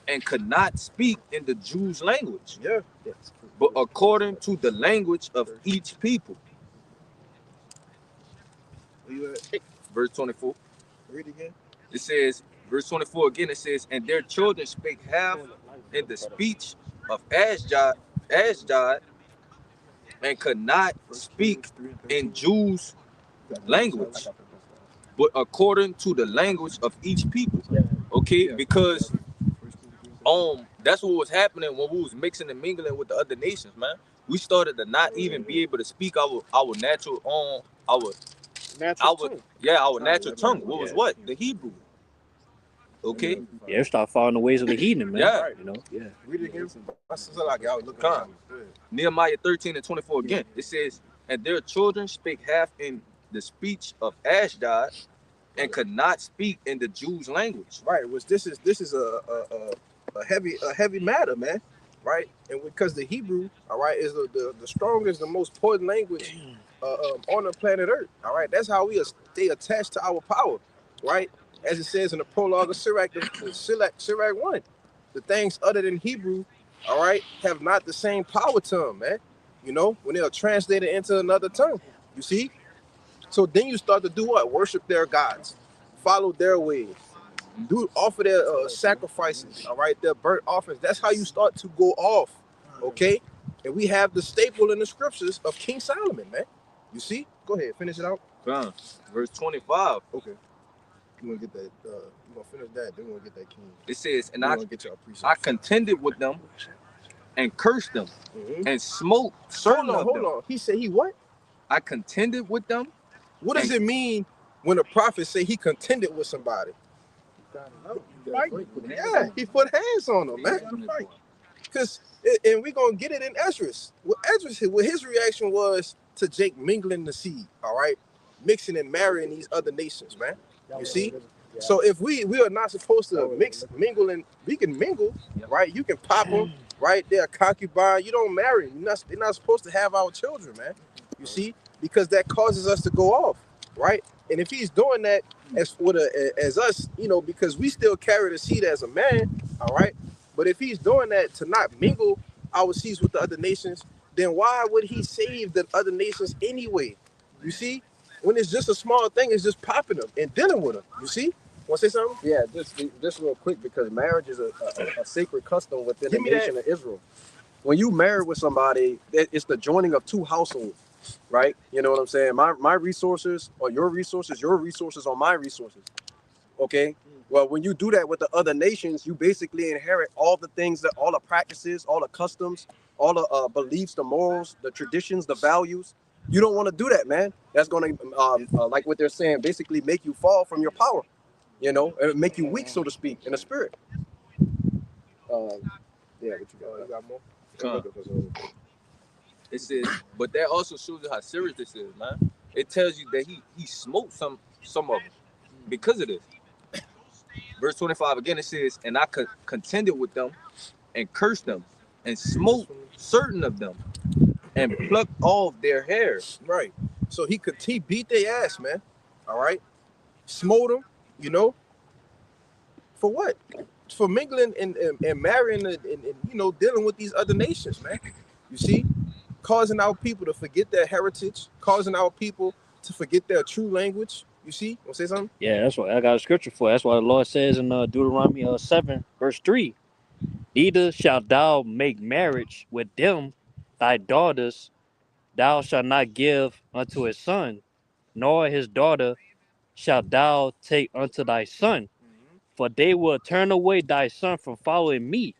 and could not speak in the Jews' language, but according to the language of each people. Verse 24. Read again. It says, verse 24 again, it says, and their children spake half in the speech of Ashdod, and could not speak in Jews' language, but according to the language of each people. Okay, because that's what was happening when we was mixing and mingling with the other nations, man. We started to not even be able to speak our natural natural tongue. What was what? The Hebrew. Okay. Yeah, start following the ways of the heathen, man. Yeah. Read it again. Nehemiah 13 and 24 again. It says, and their children spake half in the speech of Ashdod, and could not speak in the Jews' language. Right, which this is a heavy matter, man. Right, and because the Hebrew, all right, is the strongest, the most potent language on the planet Earth. All right, that's how we stay attached to our power. Right, as it says in the prologue of Sirach 1, the things other than Hebrew, all right, have not the same power to them, man. You know, when they are translated into another tongue, you see. So then you start to do what? Worship their gods, follow their ways, offer their sacrifices, all right, their burnt offerings. That's how you start to go off, okay? And we have the staple in the scriptures of King Solomon, man. You see? Go ahead, finish it out. Verse 25. Okay. You want to get that? You want to finish that? Then we want to get that king. It says, and I contended with them and cursed them and smote certain of them. Hold on. He said he what? I contended with them. What does it mean when a prophet say he contended with somebody? Yeah, he put hands on them, man. Because, and we're going to get it in Esdras. What his reaction was to Jake mingling the seed, all right? Mixing and marrying these other nations, man. You see? So if we are not supposed to mingle, and we can mingle, right? You can pop them, right? They're a concubine. You don't marry them. They're not supposed to have our children, man. You see? Because that causes us to go off, right? And if he's doing that as us, you know, because we still carry the seed as a man, all right? But if he's doing that to not mingle our seeds with the other nations, then why would he save the other nations anyway? You see? When it's just a small thing, it's just popping them and dealing with them. You see? Want to say something? Yeah, just real quick, because marriage is a sacred custom within the nation of Israel. When you marry with somebody, it's the joining of two households, right? You know what I'm saying? My resources are your resources are my resources. Okay? Well, when you do that with the other nations, you basically inherit all the things, all the practices, all the customs, all the beliefs, the morals, the traditions, the values. You don't want to do that, man. That's going to, like what they're saying, basically make you fall from your power, you know, and make you weak, so to speak, in the spirit. Yeah, what you got more? It says, but that also shows you how serious this is, man. It tells you that he smoked some of them because of this. Verse 25 again, it says, and I contended with them and cursed them and smote certain of them and plucked off their hair. Right. So he beat their ass, man. All right. Smote them, you know. For what? For mingling and marrying and you know, dealing with these other nations, man. You see? Causing our people to forget their heritage, causing our people to forget their true language. You see? Want to say something? Yeah, that's what I got a scripture for. That's why the Lord says in Deuteronomy 7, verse 3. Neither shalt thou make marriage with them, thy daughters, thou shalt not give unto his son, nor his daughter shalt thou take unto thy son. For they will turn away thy son from following me,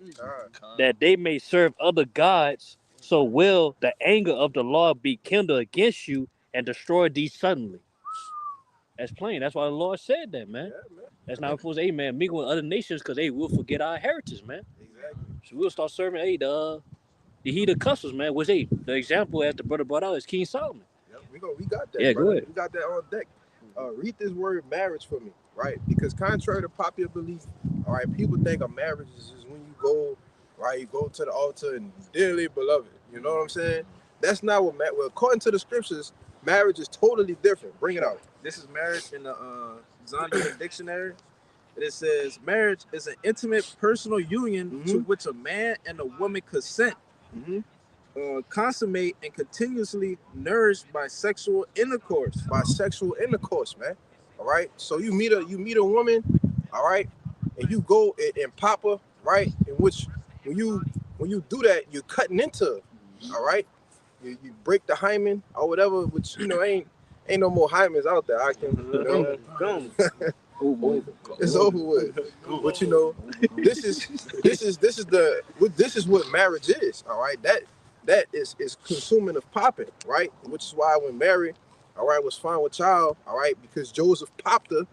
that they may serve other gods. So will the anger of the Lord be kindled against you and destroy thee suddenly. That's plain. That's why the Lord said that, man. Yeah, man. That's not supposed to, man, mingle with other nations because they will forget our heritage, man. Exactly. So we'll start serving, the heat of customs, man, which, the example as the brother brought out is King Solomon. Yep, we got that. Yeah, brother. go ahead. We got that on deck. Read this word marriage for me, right? Because contrary to popular belief, all right, people think a marriage is when you go, right, you go to the altar and dearly beloved. You know what I'm saying? That's not what well, according to the scriptures, marriage is totally different. Bring it out. This is marriage in the Zondervan dictionary. It says marriage is an intimate personal union to which a man and a woman consent, consummate and continuously nourished by sexual intercourse. By sexual intercourse, man. All right. So you meet a woman, all right, and you go and pop her, right? In which when you do that, you're cutting into her, all right. You break the hymen or whatever, which you know ain't no more hymens out there. I can, you know, it's over with. But you know, this is what marriage is. All right, that is consuming of popping, right? Which is why when Mary, all right, was found with child, all right, because Joseph popped her.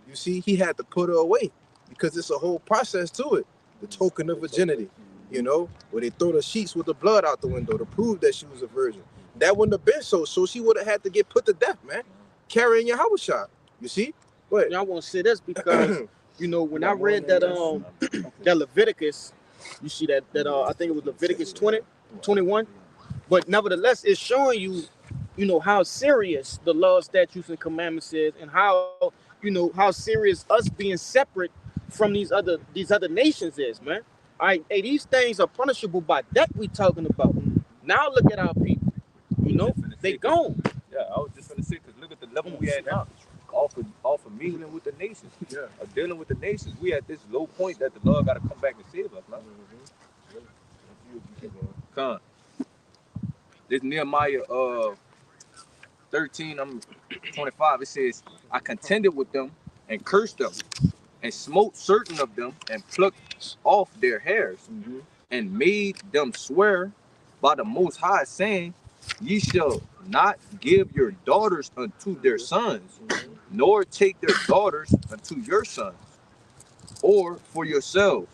You see, he had to put her away because it's a whole process to it. The token of virginity, you know, where they throw the sheets with the blood out the window to prove that she was a virgin. That wouldn't have been so she would have had to get put to death, man. Carrying your house shot, you see? Go ahead. I want to say this because you know when I read that that Leviticus, you see that I think it was Leviticus 20, 21. But nevertheless, it's showing you, you know, how serious the law, statutes, and commandments is, and how, you know, how serious us being separate from these other nations is, man. All right, hey, these things are punishable by death. We talking about now. Look at our people. You know, they gone. Yeah, I was just gonna say, because look at the level we at now. Off of mingling with the nations, of dealing with the nations, we at this low point that the Lord got to come back and save us. Now. Con. This Nehemiah 13, 25, it says, I contended with them and cursed them and smote certain of them and plucked off their hairs and made them swear by the Most High, saying, ye shall not give your daughters unto their sons, nor take their daughters unto your sons, or for yourselves.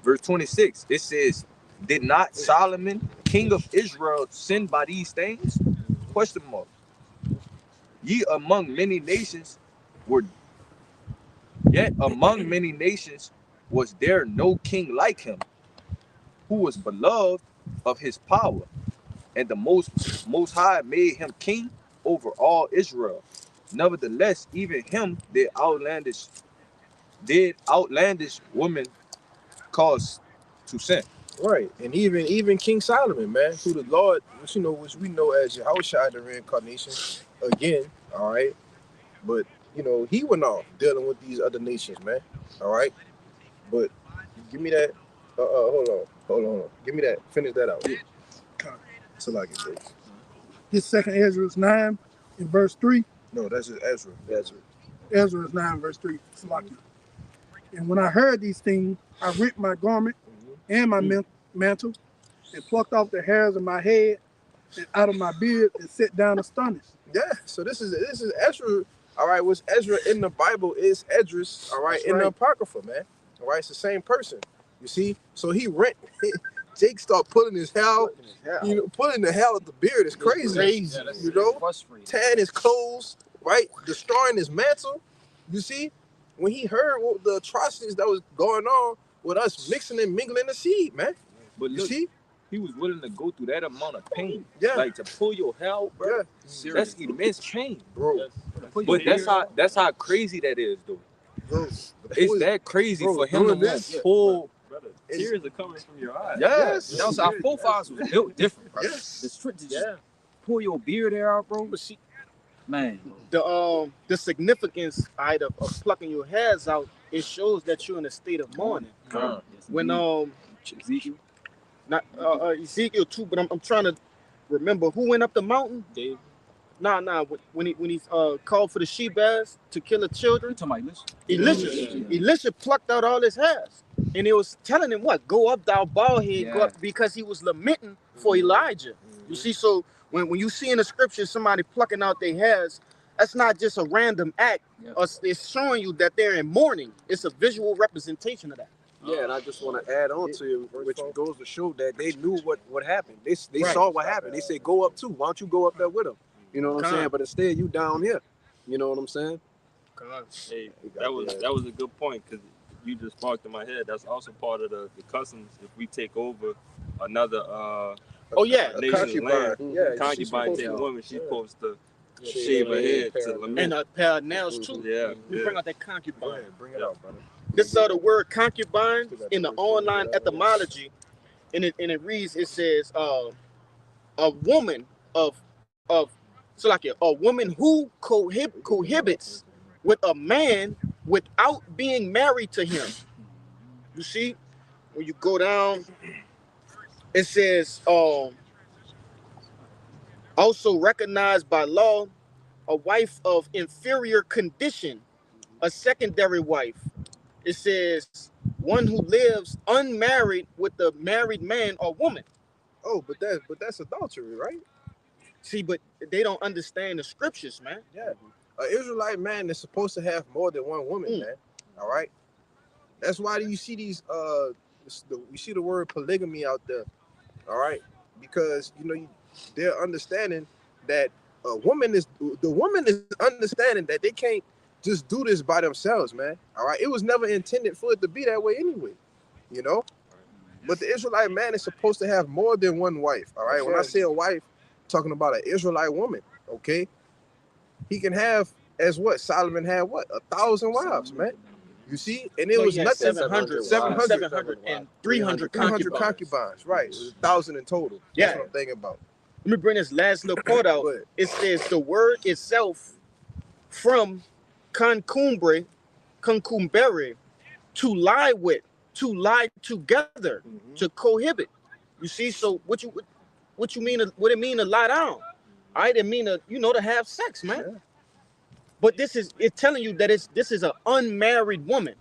Verse 26, it says, did not Solomon, king of Israel, sin by these things? Question mark. Ye among many nations were, yet among many nations was there no king like him, who was beloved of his power, and the most high made him king over all Israel. Nevertheless, even him did outlandish women cause to sin. Right, and even King Solomon, man, who the Lord, which we know as Yahushua, the reincarnation, again, all right. But you know, he went off dealing with these other nations, man. All right. But give me that. Hold on. Give me that. Finish that out. So like it is. This second Ezra is 9 in verse 3. No, that's just Ezra. Ezra is 9 verse 3. Salaki. And when I heard these things, I rent my garment and my mantle and plucked off the hairs of my head and out of my beard and sat down astonished. Yeah. So this is Ezra. All right. What's Ezra in the Bible is Esdras. All right. That's in the Apocrypha, man. All right. It's the same person. You see. So he rent. Jake start pulling his hair out. You know, pulling the hell of the beard is crazy. Crazy. You know, tearing his clothes, right? Destroying his mantle. You see, when he heard what the atrocities that was going on with us mixing and mingling the seed, man. But you look, see, he was willing to go through that amount of pain. Yeah. Like to pull your hair out, bro. Yeah. That's immense pain, bro. But that's how crazy that is, though. Bro, it's that crazy for him to pull. Tears are coming from your eyes. Yes. That was our forefathers was built different, bro. Yes. The strength to just pull your beard hair out, bro. But see, man, the significance of plucking your hairs out, it shows that you're in a state of mourning. When Ezekiel, not Ezekiel too, but I'm trying to remember who went up the mountain. David. Nah. When he called for the she-bears to kill the children. Elisha plucked out all his hairs, and it was telling him what? Go up, thou bald head. Go up, because he was lamenting for Elijah. You see, so when you see in the scripture somebody plucking out their hairs, that's not just a random act. It's showing you that they're in mourning. It's a visual representation of that. Yeah, and I just want to add on to you, which goes to show that they knew what happened. They saw what happened. They said, go up too. Why don't you go up there with them? You know what I'm saying? But instead, you down here. You know what I'm saying? Hey, that was a good point, because you just sparked in my head. That's also part of the customs. If we take over another nation's land, concubine take a woman, she's supposed to shave her head to lament. And a pair of nails too. Yeah. Bring out that concubine. Bring it out, brother. This the word concubine in the online etymology, and it reads, it says a woman so like a woman who cohabits with a man without being married to him. You see, when you go down, it says also recognized by law, a wife of inferior condition, a secondary wife. It says one who lives unmarried with a married man or woman. Oh, but that's adultery, right? See, but they don't understand the scriptures, man. Yeah. An Israelite man is supposed to have more than one woman, man. All right. That's why you see these you see the word polygamy out there. All right, because they're understanding that the woman is understanding that they can't just do this by themselves, man. All right, it was never intended for it to be that way anyway, you know. But the Israelite man is supposed to have more than one wife. All right, when I say a wife, talking about an Israelite woman, okay, he can have as what Solomon had, what 1,000 wives, man. You see, and it was nothing. 700 and 300 concubines, right? It was 1,000 in total. Yeah. That's what I'm thinking about. Let me bring this last little part out. It says the word itself from concumbere, to lie with, to lie together, to cohabit. You see, so what you mean? What it mean to lie down? I didn't mean to, to have sex, man. Yeah. But it's telling you that this is an unmarried woman.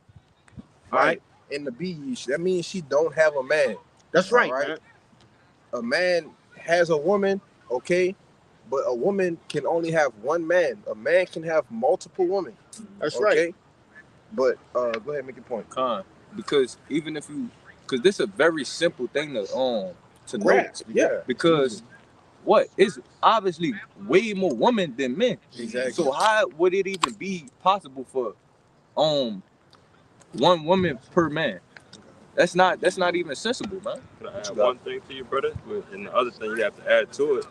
Right. And the B, that means she don't have a man. That's right, man. A man has a woman, okay, but a woman can only have one man. A man can have multiple women. That's right. But go ahead and make your point. Because even if you, because this is a very simple thing to grasp. Yeah. Because it's obviously way more women than men. Exactly. So how would it even be possible for one woman per man? That's not even sensible, man. Can I add one thing to you, brother? And the other thing you have to add to it,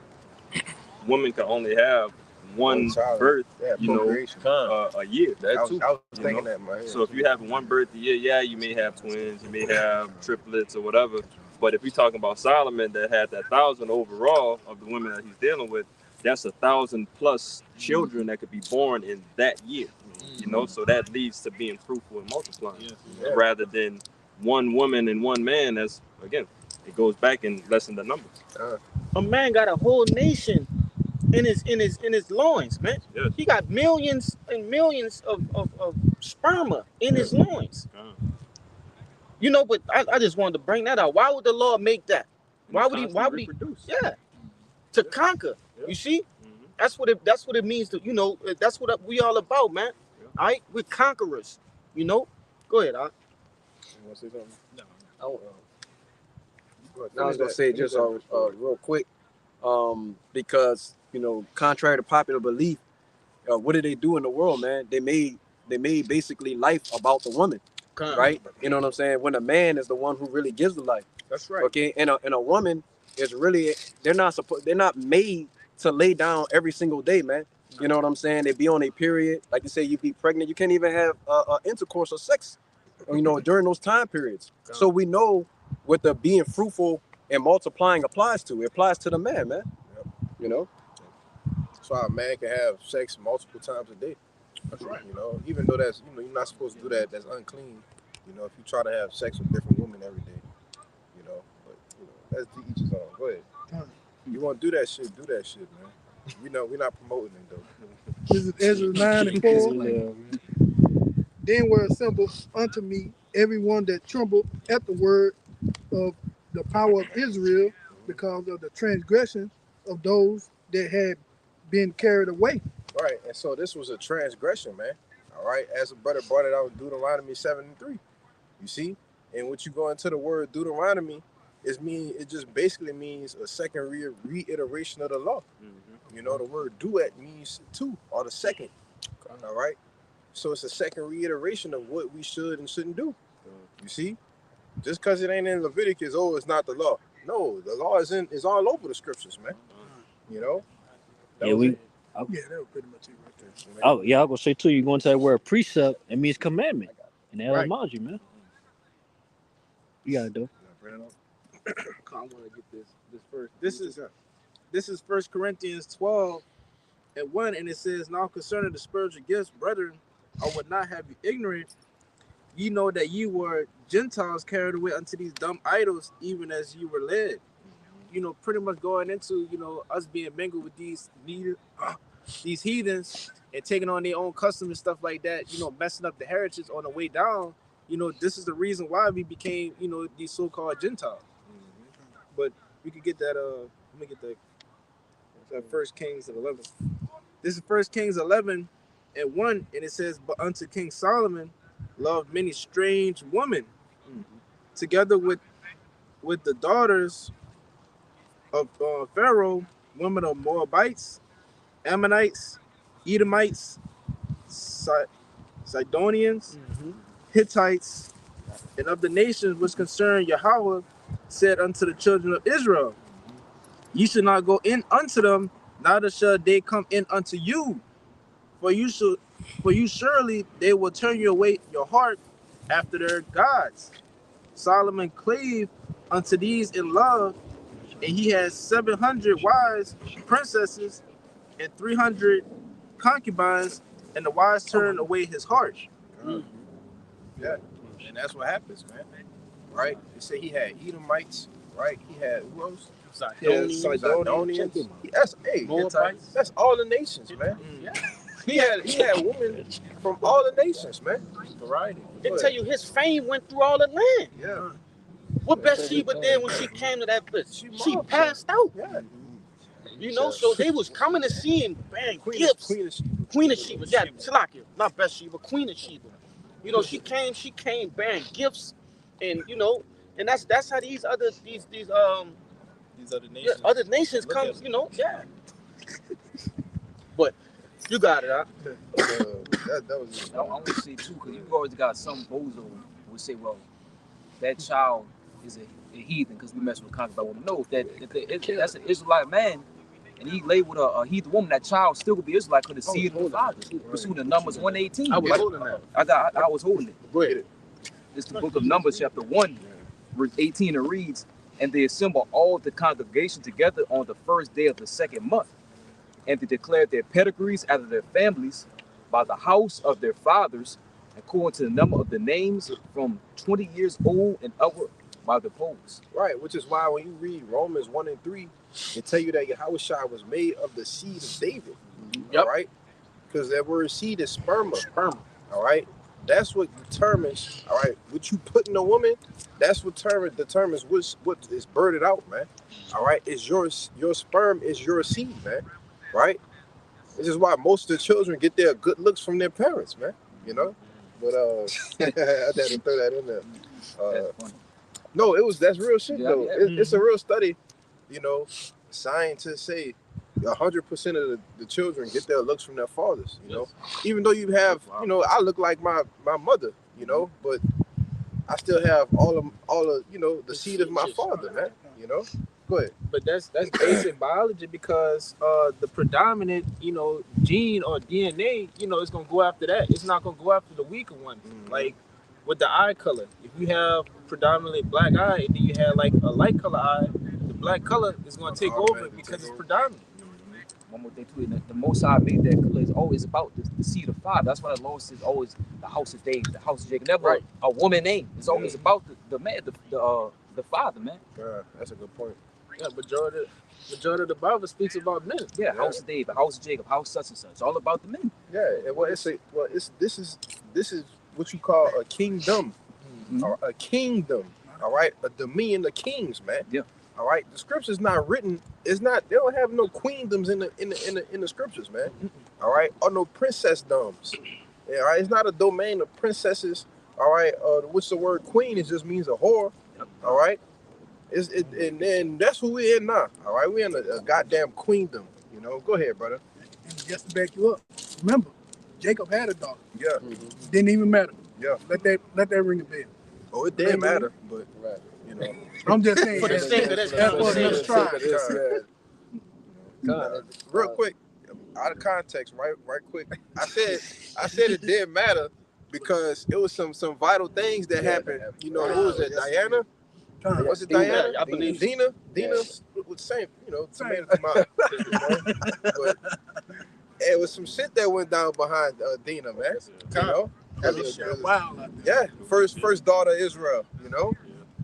women can only have one birth, a year. I was thinking that, man. So if you have one birth a year, you may have twins, you may have triplets or whatever. But if you're talking about Solomon that had that 1,000 overall of the women that he's dealing with, that's 1,000 plus children that could be born in that year. So that leads to being fruitful and multiplying, rather than one woman and one man. That's again, it goes back and lessen the numbers. A man got a whole nation in his loins, man. Yes. He got millions and millions of sperma in his loins. But I just wanted to bring that out. Why would the Lord make that? Why would he produce? Yeah, to conquer. Yeah. You see, that's what it means to that's what we all about, man. All right, we're conquerors. Go ahead, Al. You want to say something? No. I was gonna say just real quick, because contrary to popular belief, what did they do in the world, man? They made basically life about the woman, right? You know what I'm saying? When a man is the one who really gives the life. That's right. Okay, and a woman is really they're not made to lay down every single day, man. You know what I'm saying? They be on a period, like you say, you be pregnant, you can't even have intercourse or sex, during those time periods. So we know what the being fruitful and multiplying applies to. It applies to the man, man. Yep. That's why a man can have sex multiple times a day. That's right. Even though that's you're not supposed to do that. That's unclean. If you try to have sex with different women every day, but that's to each his own. Go ahead. You want to do that shit? Do that shit, man. We're not promoting it though. This is Ezra 9:4. Then were assembled unto me everyone that trembled at the word of the power of Israel, because of the transgression of those that had been carried away. Right, and so this was a transgression, man. All right, as a brother brought it out, Deuteronomy 7:3. You see, and what you go into the word Deuteronomy it just basically means a second reiteration of the law. The word duet means two, or the second. All right, so it's a second reiteration of what we should and shouldn't do. You see, just because it ain't in Leviticus, it's not the law. No, the law is all over the scriptures, man. That was pretty much it right there. Oh yeah, I was gonna say too. You going to that word precept? It means commandment, and that reminds you, man. You gotta do. I want to get this first. This is 1 Corinthians 12:1, and it says, "Now concerning the spiritual gifts, brethren, I would not have you ignorant. Ye know that ye were Gentiles carried away unto these dumb idols, even as you were led." Pretty much going into us being mingled with these heathens and taking on their own customs and stuff like that. Messing up the heritage on the way down. This is the reason why we became these so-called Gentiles. But we could get that. Let me get that 1 Kings 11. This is 1 Kings 11:1, and it says, "But unto King Solomon loved many strange women, together with the daughters of Pharaoh, women of Moabites, Ammonites, Edomites, Sidonians, Hittites, and of the nations which concern Yahweh, said unto the children of Israel, ye should not go in unto them, neither shall they come in unto you. For you surely they will turn your heart after their gods. Solomon clave unto these in love, and he has 700 wives, princesses, and 300 concubines, and the wise turned away his heart. Yeah, and that's what happens, man. Right? They say he had Edomites, right? He had who else? Sidonians. That's all the nations, man. Yeah. He had women from all the nations, man. Variety. They tell you his fame went through all the land. Yeah. What Bathsheba did when she came to that bitch? She passed out. Yeah. You know, so they was coming to see him, bang, gifts. Queen of Sheba. Yeah, Salakia, not Bathsheba, Queen of Sheba. You know, she came, bearing gifts, and you know, and that's how these other nations come, you know, yeah. But you got it, huh? That was. I want to say too, because you always got some bozo who would say, well, that child is a heathen because we mess with concubine woman. No, that's an Israelite man, and he lay with a heathen woman. That child still could be Israelite because the seed of the father. Pursuing the Numbers 1:18. I was holding that. I was holding it. Go ahead. It's the book of Numbers, chapter 1, verse 18. It reads, and they assemble all the congregation together on the first day of the second month, and they declare their pedigrees after their families by the house of their fathers, according to the number of the names from 20 years old and upward by the polls. Right, which is why when you read Romans 1 and 3, it tell you that Yahushua was made of the seed of David. Yep. All right? Because that word seed is sperma. All right? That's what determines, all right, what you put in a woman, that's what determines what is birded out, man. All right? It's your sperm is your seed, man. Right? This is why most of the children get their good looks from their parents, man. You know? But I had to throw that in there. No, that's real shit though. It's a real study. You know, scientists say 100% of the children get their looks from their fathers. You know, even though you have, you know, I look like my mother. You know, but I still have all of you know the seed of my father, man. You know. Go ahead. But that's basic biology because the predominant, you know, gene or DNA, you know, it's gonna go after that. It's not gonna go after the weaker one. Like with the eye color, if you have predominantly black eye and then you have like a light color eye, the black color is gonna take over because it's predominant. One more thing too, the Most High made that color is always about the seed of father. That's why the Lord says always the house of David, the house of Jacob. Never a woman name. It's always about the man, the father, man. That's a good point. Yeah, majority of the Bible speaks about men. Yeah, house of David, house of Jacob, house such and such. It's all about the men. Yeah, and this is what you call a kingdom, or a kingdom. All right, a dominion of kings, man. Yeah. All right, the scripture's not written. It's not. They don't have no queendoms in the scriptures, man. All right, or no princessdoms. Yeah, all right, it's not a domain of princesses. All right, what's the word queen? It just means a whore. All right. And that's who we're in now. All right, we're in a goddamn queendom. You know, go ahead, brother. And just to back you up, remember, Jacob had a daughter. Yeah. Didn't even matter. Yeah. Let that ring a bell. Oh, it didn't matter, but you know. I'm just saying. For the sake of this, real quick, out of context, right quick. I said it didn't matter because it was some vital things that happened. You know, who was that? Diana? Was it Diana? I believe Dina was the same, you know, tomato. But it was some shit that went down behind Dina, man. You know? Wow. Yeah, first daughter of Israel, you know?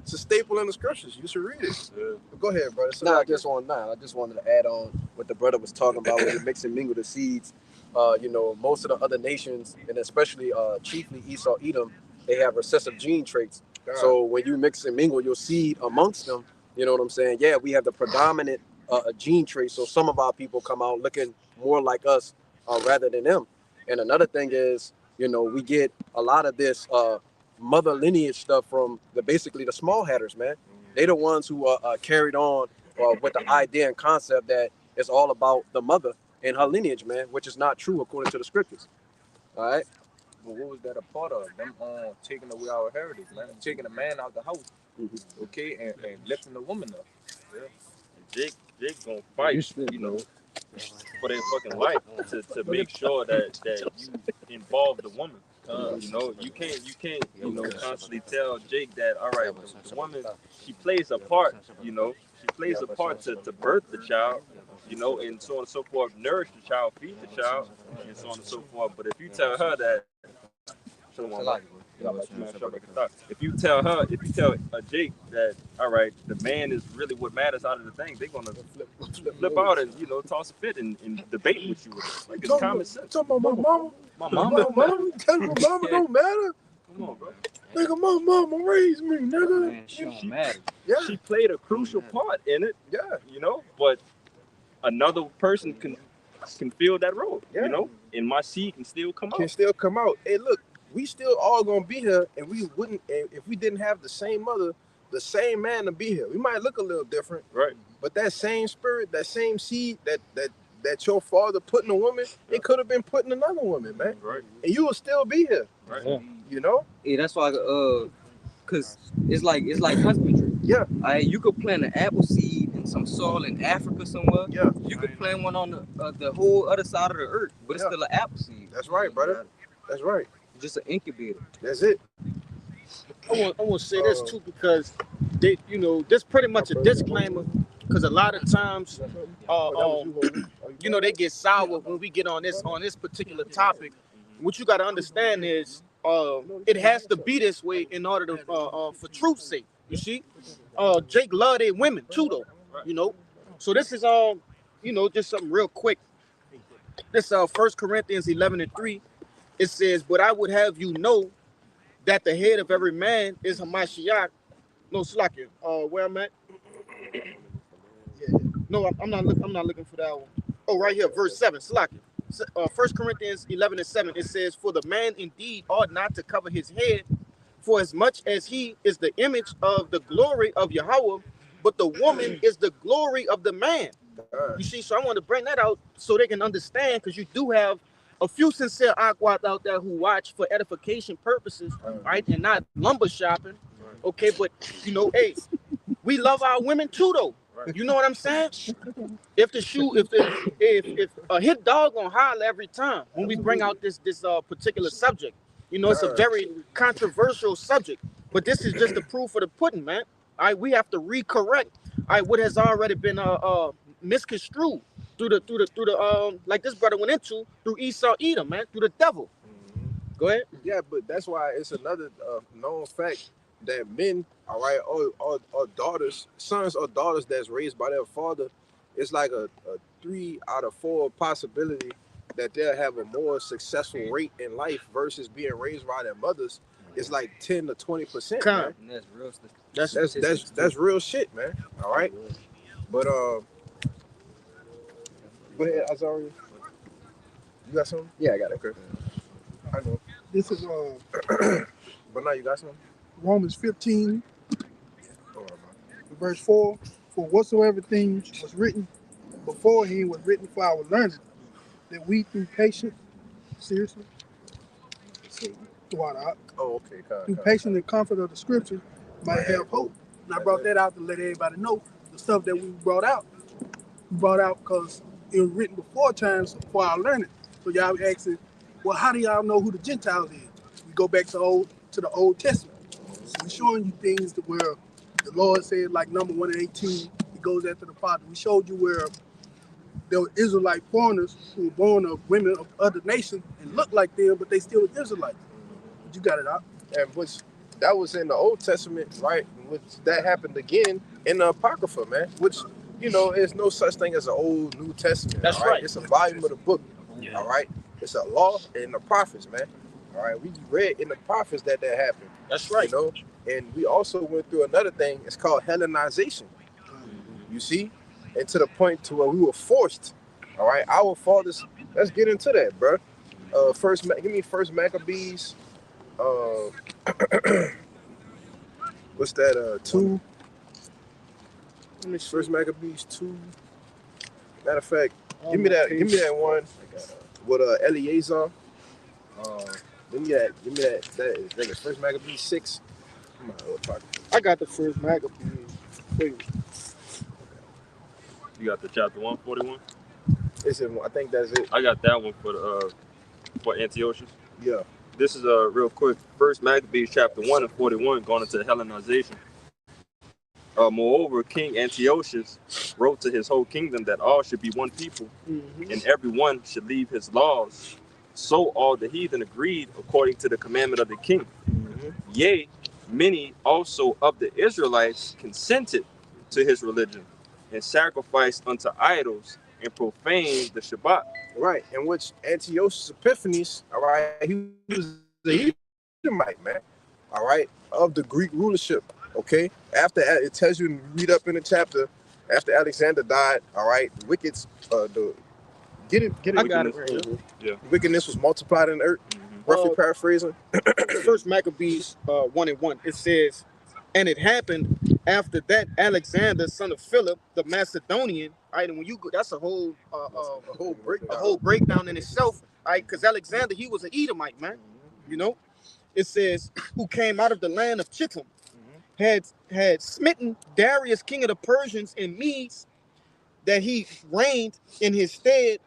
It's a staple in the scriptures. You should read it. Go ahead, brother. So I just wanted to add on what the brother was talking about when you mix and mingle the seeds. You know, most of the other nations, and especially chiefly Esau, Edom, they have recessive gene traits. So when you mix and mingle your seed amongst them, you know what I'm saying? Yeah, we have the predominant gene trait. So some of our people come out looking more like us rather than them. And another thing is, you know, we get a lot of this mother lineage stuff from basically the small hatters, man. They the ones who are carried on with the idea and concept that it's all about the mother and her lineage, man, which is not true according to the scriptures. All right. but what was that a part of? Them taking away our heritage, man. Taking a man out the house, okay, and lifting the woman up. Jake gonna fight, you know, for their fucking life to make sure that you involve the woman. You know, you can't constantly tell Jake that, all right, the woman, she plays a part, you know, she plays a part to birth the child, you know, and so on and so forth, nourish the child, feed the child, and so on and so forth. But if you tell her that, if you tell Jake that, all right, the man is really what matters out of the thing, they're gonna flip out and, you know, toss a fit and debate with you. Like, it's common sense. Talking about my mama, tell my mama don't matter. Come on, bro. Nigga, my mama raised me, nigga. Man, she don't matter. Yeah, She played a crucial part in it, yeah, you know, but another person can fill that role, Yeah. you know, and my seed can still come can out. still come out. Hey, look, we still all gonna be here, and we wouldn't if we didn't have the same mother, the same man to be here. We might look a little different, Right. but that same spirit, that same seed, that your father put in a woman, it could have been put in another woman, man, Right. and you will still be here. Right. You know? Yeah, that's why cause it's like husbandry. Yeah. You could plant an apple seed in some soil in Africa somewhere. Yeah, You could plant one on the whole other side of the earth, but it's Yeah. still an apple seed. that's right, brother. That's right. Just an incubator. That's it. I want to say this too, because they, you know, this pretty much a disclaimer, because a lot of times, you know, they get sour when we get on this particular topic. What you got to understand is, it has to be this way in order to, for truth's sake. You see, Jake loved their women too, though. You know, so this is you know, just something real quick. This 1 Corinthians 11:3. It says, "But I would have you know that the head of every man is Hamashiach." No, Slakia. Where I'm at? No, I'm not looking for that one. Oh, right here, verse 7. Slakia. 1 Corinthians 11:7. It says, "For the man indeed ought not to cover his head, for as much as he is the image of the glory of Yahweh, but the woman is the glory of the man." You see, so I want to bring that out so they can understand, because you do have a few sincere Aquat out there who watch for edification purposes, right, and not lumber shopping. Okay, but you know, hey, we love our women too, though. You know what I'm saying? If a hit dog gonna holler every time when we bring out this particular subject, you know, it's a very controversial subject, but this is just the proof of the pudding, man. All right, we have to recorrect, all right, what has already been misconstrued through the like this brother went into through Esau Edom, man, through the devil. Go ahead. Yeah, but that's why it's another known fact that men, all right, or daughters, sons or daughters that's raised by their father, it's like a 3 out of 4 possibility that they'll have a more successful rate in life versus being raised by their mothers. It's like 10 to 20%. Man. And that's real. That's real shit, man. All right, but go ahead, Azari. You got something? Yeah, I got it. Okay. I know. This is But now you got something? Romans 15, Oh, man. verse 4. For whatsoever things was written beforehand was written for our learning, that we through patience, seriously, Oh, okay. through patience and comfort of the scripture might have hope. And I brought that out to let everybody know the stuff that we brought out. We brought out because it was written before times for our learning. So y'all be asking, well, how do y'all know who the Gentiles is? We go back to the Old Testament. So we're showing you things to where the Lord said, like number 1 and 18, he goes after the Father. We showed you where there were Israelite foreigners who were born of women of other nations and looked like them, but they still were Israelites. But you got it out. And that was in the Old Testament, right? Which that happened again in the Apocrypha, man. Which, you know, there's no such thing as an Old New Testament. That's all right. It's a volume of the book. Yeah. All right. It's a law and the prophets, man. All right. We read in the prophets that happened. That's right. You know, and we also went through another thing. It's called Hellenization. You see, and to the point to where we were forced. All right, our fathers. Let's get into that, bro. Give me First Maccabees. What's that? 2. Let me First Maccabees 2. Matter of fact, give me that one with Eleazar. Give me that. That is like the first Maccabees 6. Come on, old pocket. I got the first Maccabees. Wait, You got the chapter 141. I think that's it. I got that one for Antiochus. Yeah. This is real quick. First Maccabees chapter 1 and 41, going into Hellenization. Moreover, King Antiochus wrote to his whole kingdom that all should be one people, and every one should leave his laws. So all the heathen agreed according to the commandment of the king. Yea, many also of the Israelites consented to his religion and sacrificed unto idols and profaned the Shabbat. Right, in which Antiochus Epiphanes, all right, he was the Edomite, man, all right, of the Greek rulership, okay? After, it tells you, read up in the chapter, after Alexander died, all right, the wickedness, get it. I got it right here. Yeah. Wickedness was multiplied in the earth, roughly paraphrasing. First Maccabees 1 and 1. It says, and it happened after that Alexander, son of Philip, the Macedonian. Right, and when you go, that's a whole breakdown in itself. Right, because Alexander, he was an Edomite, man. You know, it says who came out of the land of Chittim, had smitten Darius, king of the Persians and Medes, that he reigned in his stead,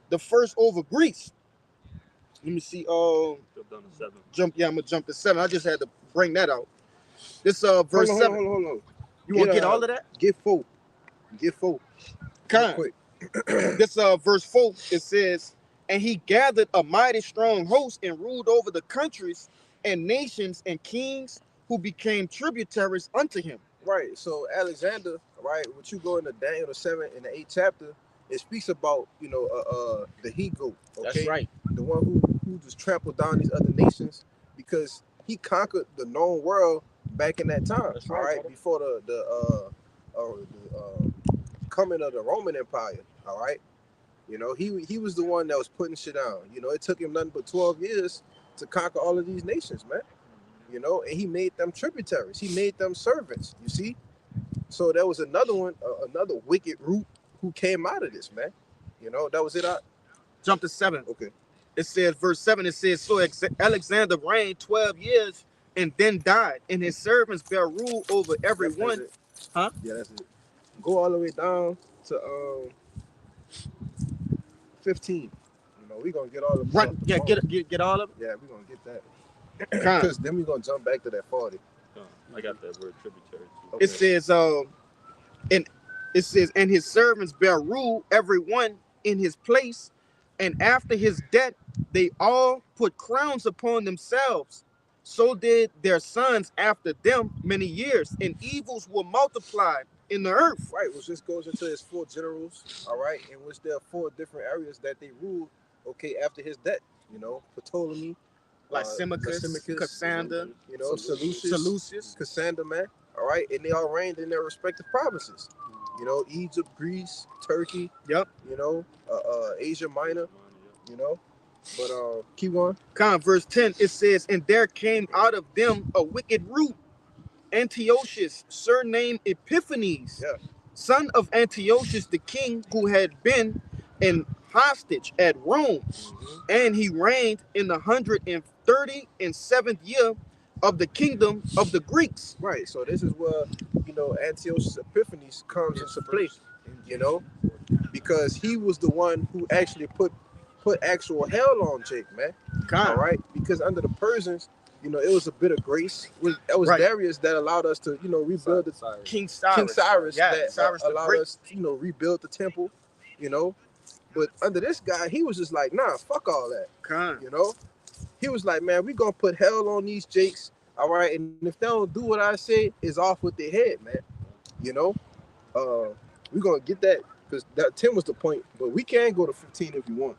the first over Greece. Let me see. I'm gonna jump to 7. I just had to bring that out. This verse 7. Hold on. You want to get all of that? Get 4. Kind. This verse 4, it says, and he gathered a mighty strong host and ruled over the countries and nations and kings who became tributaries unto him. Right. So Alexander, right, what you go into Daniel the 7th and the 8th chapter, it speaks about, the he-goat. Okay? That's right. The one who just trampled down these other nations because he conquered the known world back in that time. That's all right, right, before the coming of the Roman Empire. All right. He was the one that was putting shit down. It took him nothing but 12 years to conquer all of these nations, man. And he made them tributaries. He made them servants, you see? So there was another one, another wicked root who came out of this, man. That was it. Jump to 7. Okay. It says, verse 7, it says, so Alexander reigned 12 years and then died, and his servants bear rule over everyone. Huh? Yeah, that's it. Go all the way down to 15. We're gonna get all of them. Right. Yeah, get all of them. Yeah, we're gonna get that. Because then we're gonna jump back to that 40. I got that word tributary. Okay. It says, and his servants bear rule, everyone in his place, and after his death, they all put crowns upon themselves. So did their sons after them many years, and evils were multiplied in the earth. Right, which just goes into his 4 generals, all right, in which there are 4 different areas that they ruled, okay, after his death. Ptolemy, Lysimachus, Cassander, Seleucus, Cassander, man, all right, and they all reigned in their respective provinces. Egypt, Greece, Turkey, Asia Minor, but keep going. Verse 10, it says, and there came out of them a wicked root, Antiochus, surnamed Epiphanes, son of Antiochus the king, who had been an hostage at Rome, and he reigned in the 137th year of the kingdom of the Greeks. Right, so this is where Antiochus Epiphanes comes into play, because he was the one who actually put actual hell on Jake, man. All right, because under the Persians, it was a bit of grace. That was Darius that allowed us to, rebuild the King Cyrus that Cyrus allowed us, rebuild the temple, But under this guy, he was just like, nah, fuck all that. He was like, man, we gonna put hell on these Jakes, all right? And if they don't do what I say, it's off with their head, man. We're gonna get that, because that 10 was the point, but we can go to 15 if you want.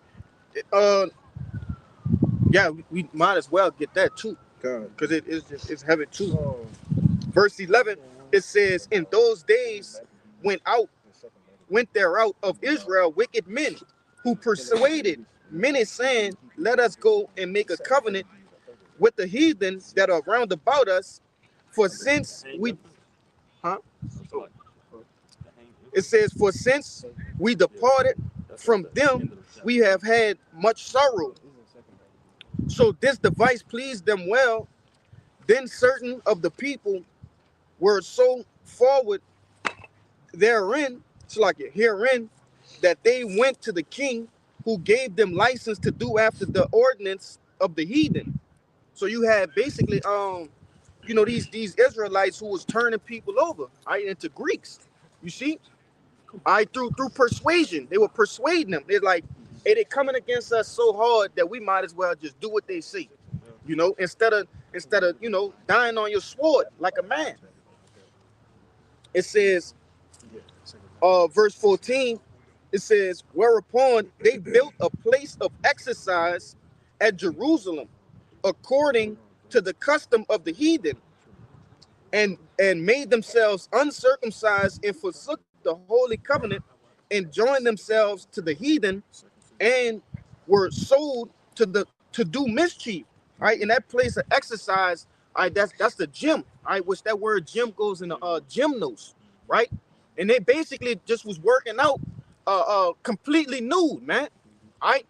Yeah, we might as well get that too, because it's heavy too. Verse 11, it says, in those days went there out of Israel wicked men who persuaded many, saying, let us go and make a covenant with the heathen that are round about us, for since we it says, for since we departed from them, we have had much sorrow. So this device pleased them well. Then certain of the people were so forward therein, so like herein, that they went to the king, who gave them license to do after the ordinance of the heathen. So you had basically these Israelites who was turning people over, right, into Greeks. You see, through persuasion, they were persuading them. They're like, hey, they coming against us so hard that we might as well just do what they say, instead of dying on your sword like a man. It says, verse 14, it says, whereupon they built a place of exercise at Jerusalem, according to the custom of the heathen, and made themselves uncircumcised, and forsook the holy covenant, and joined themselves to the heathen, and were sold to do mischief. Right, in that place of exercise, that's the gym. Right, which that word gym goes in the gymnos. Right, and they basically just was working out completely nude, man. Right,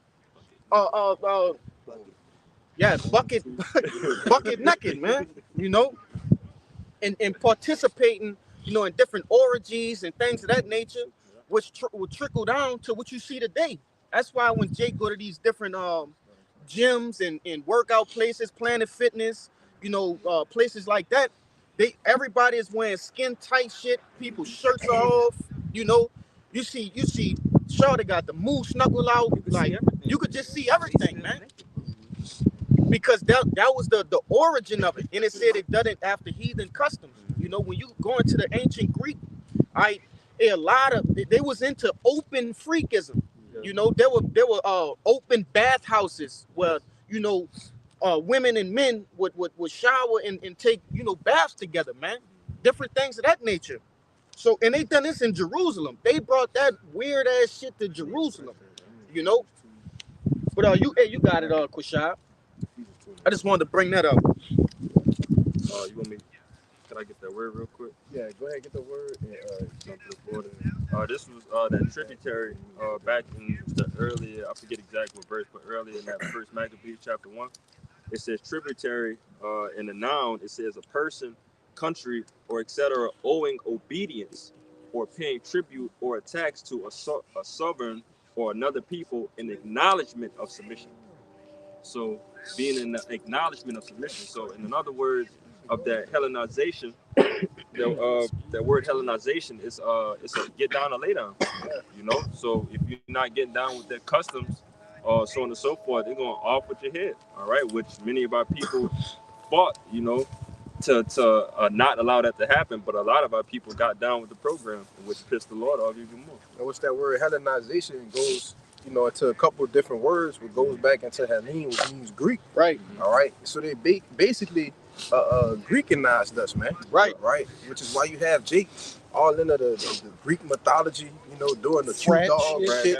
yeah, bucket naked, man. And participating, in different orgies and things of that nature, which will trickle down to what you see today. That's why when Jake go to these different gyms and workout places, Planet Fitness, places like that, everybody is wearing skin tight shit. People's shirts are off. You see, Shawty got the moose knuckle out. Like you could just see everything, man. Because that was the origin of it, and it said it done it after heathen customs. When you go into the ancient Greek, a lot of they was into open freakism. There were open bathhouses where women and men would shower and take baths together, man. Different things of that nature. So, and they done this in Jerusalem. They brought that weird ass shit to Jerusalem. But you got it, Quashab. I just wanted to bring that up. You want me? Can I get that word real quick? Yeah, go ahead, get the word and jump to the border. This was that tributary back in the earlier, I forget exactly what verse, but earlier in that first Maccabees chapter 1, it says tributary in the noun, it says a person, country, or etc. owing obedience or paying tribute or a tax to a sovereign or another people in acknowledgement of submission. So being in the acknowledgement of submission. So in other words of that Hellenization, that word Hellenization is it's a get down or lay down. So if you're not getting down with their customs, so on and so forth, they're going off with your head. All right, which many of our people fought, to not allow that to happen, but a lot of our people got down with the program, which pissed the Lord off even more. And what's that word Hellenization goes, into a couple of different words, which goes back into Hellene, which means Greek. Right. All right. So they basically Greekanized us, man. Right. Right. Which is why you have Jake all into the Greek mythology, doing the Q-dog shit,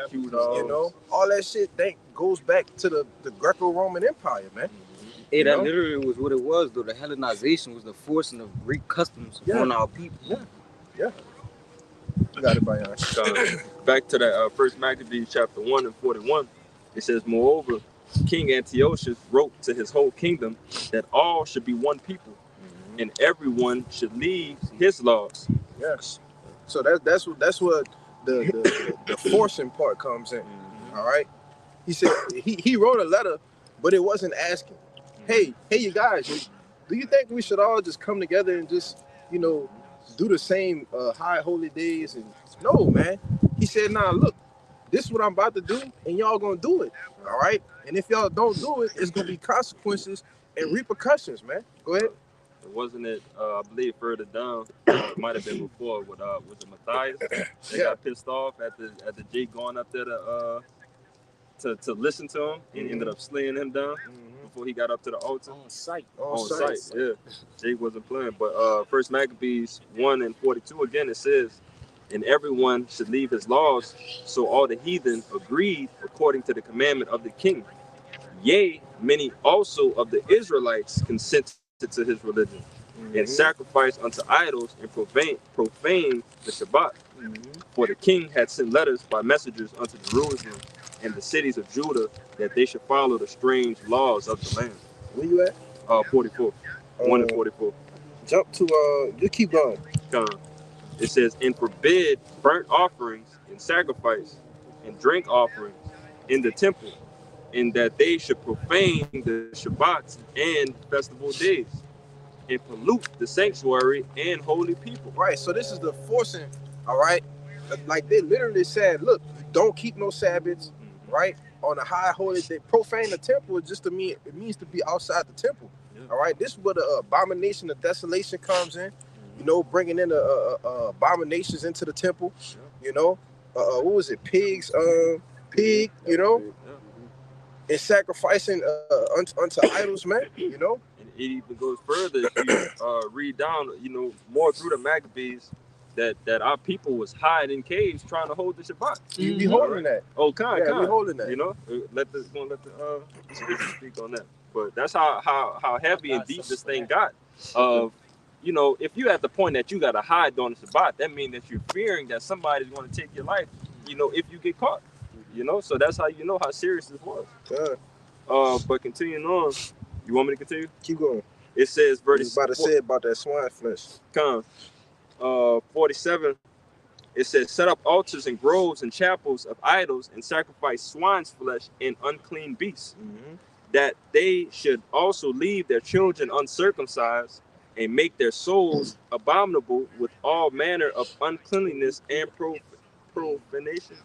all that shit that goes back to the Greco-Roman Empire, man. Hey, that literally was what it was, though. The Hellenization was the forcing of Greek customs on our people. Yeah. You got it, Bayan. Back to that first Maccabees chapter 1 and 41, it says, moreover, King Antiochus wrote to his whole kingdom that all should be one people, and everyone should leave his laws. Yes. So that's what the forcing part comes in. All right. He said he wrote a letter, but it wasn't asking, hey, you guys, do you think we should all just come together and just, do the same high holy days? And no, man. He said, nah, look, this is what I'm about to do, and y'all gonna do it. All right. And if y'all don't do it, it's gonna be consequences and repercussions, man. Go ahead. Wasn't it, I believe further down, it might have been before with was it Matthias? They got pissed off at the Jake going up there to listen to him, and ended up slaying him down before he got up to the altar. On sight. Yeah. Jake wasn't playing. But first Maccabees 1 and 42 again, it says, and everyone should leave his laws. So all the heathen agreed according to the commandment of the king. Yea, many also of the Israelites consented to his religion, and sacrificed unto idols and profane the Shabbat. For the king had sent letters by messengers unto Jerusalem, and the cities of Judah, that they should follow the strange laws of the land. Where you at? 44. 1 and 44. Jump to just keep going. It says, and forbid burnt offerings and sacrifice and drink offerings in the temple, and that they should profane the Shabbats and festival days, and pollute the sanctuary and holy people. Right. So this is the forcing. All right. Like they literally said, look, don't keep no Sabbaths. Right. On a high holy day, profane the temple is just to mean it means to be outside the temple. Yeah. All right. This is where the abomination of desolation comes in. You know, bringing in the abominations into the temple. Yeah. You know, what was it? Pigs. Pig. You know. And sacrificing unto idols, man, you know. And it even goes further if you read down, you know, more through the Maccabees, that our people was hiding in caves trying to hold the Shabbat. You be holding that. Oh, kind. We holding that. You know, let the scripture speak on that. But that's how heavy and deep this thing got. Of, you know, if you at the point that you got to hide during the Shabbat, that means that you're fearing that somebody's going to take your life. You know, if you get caught. You know, so that's how you know how serious this was. Yeah. But continuing on, you want me to continue? Keep going. It says, verse. About to say about that swine flesh. 47. It says, set up altars and groves and chapels of idols and sacrifice swine's flesh and unclean beasts, that they should also leave their children uncircumcised and make their souls abominable with all manner of uncleanliness and profanation,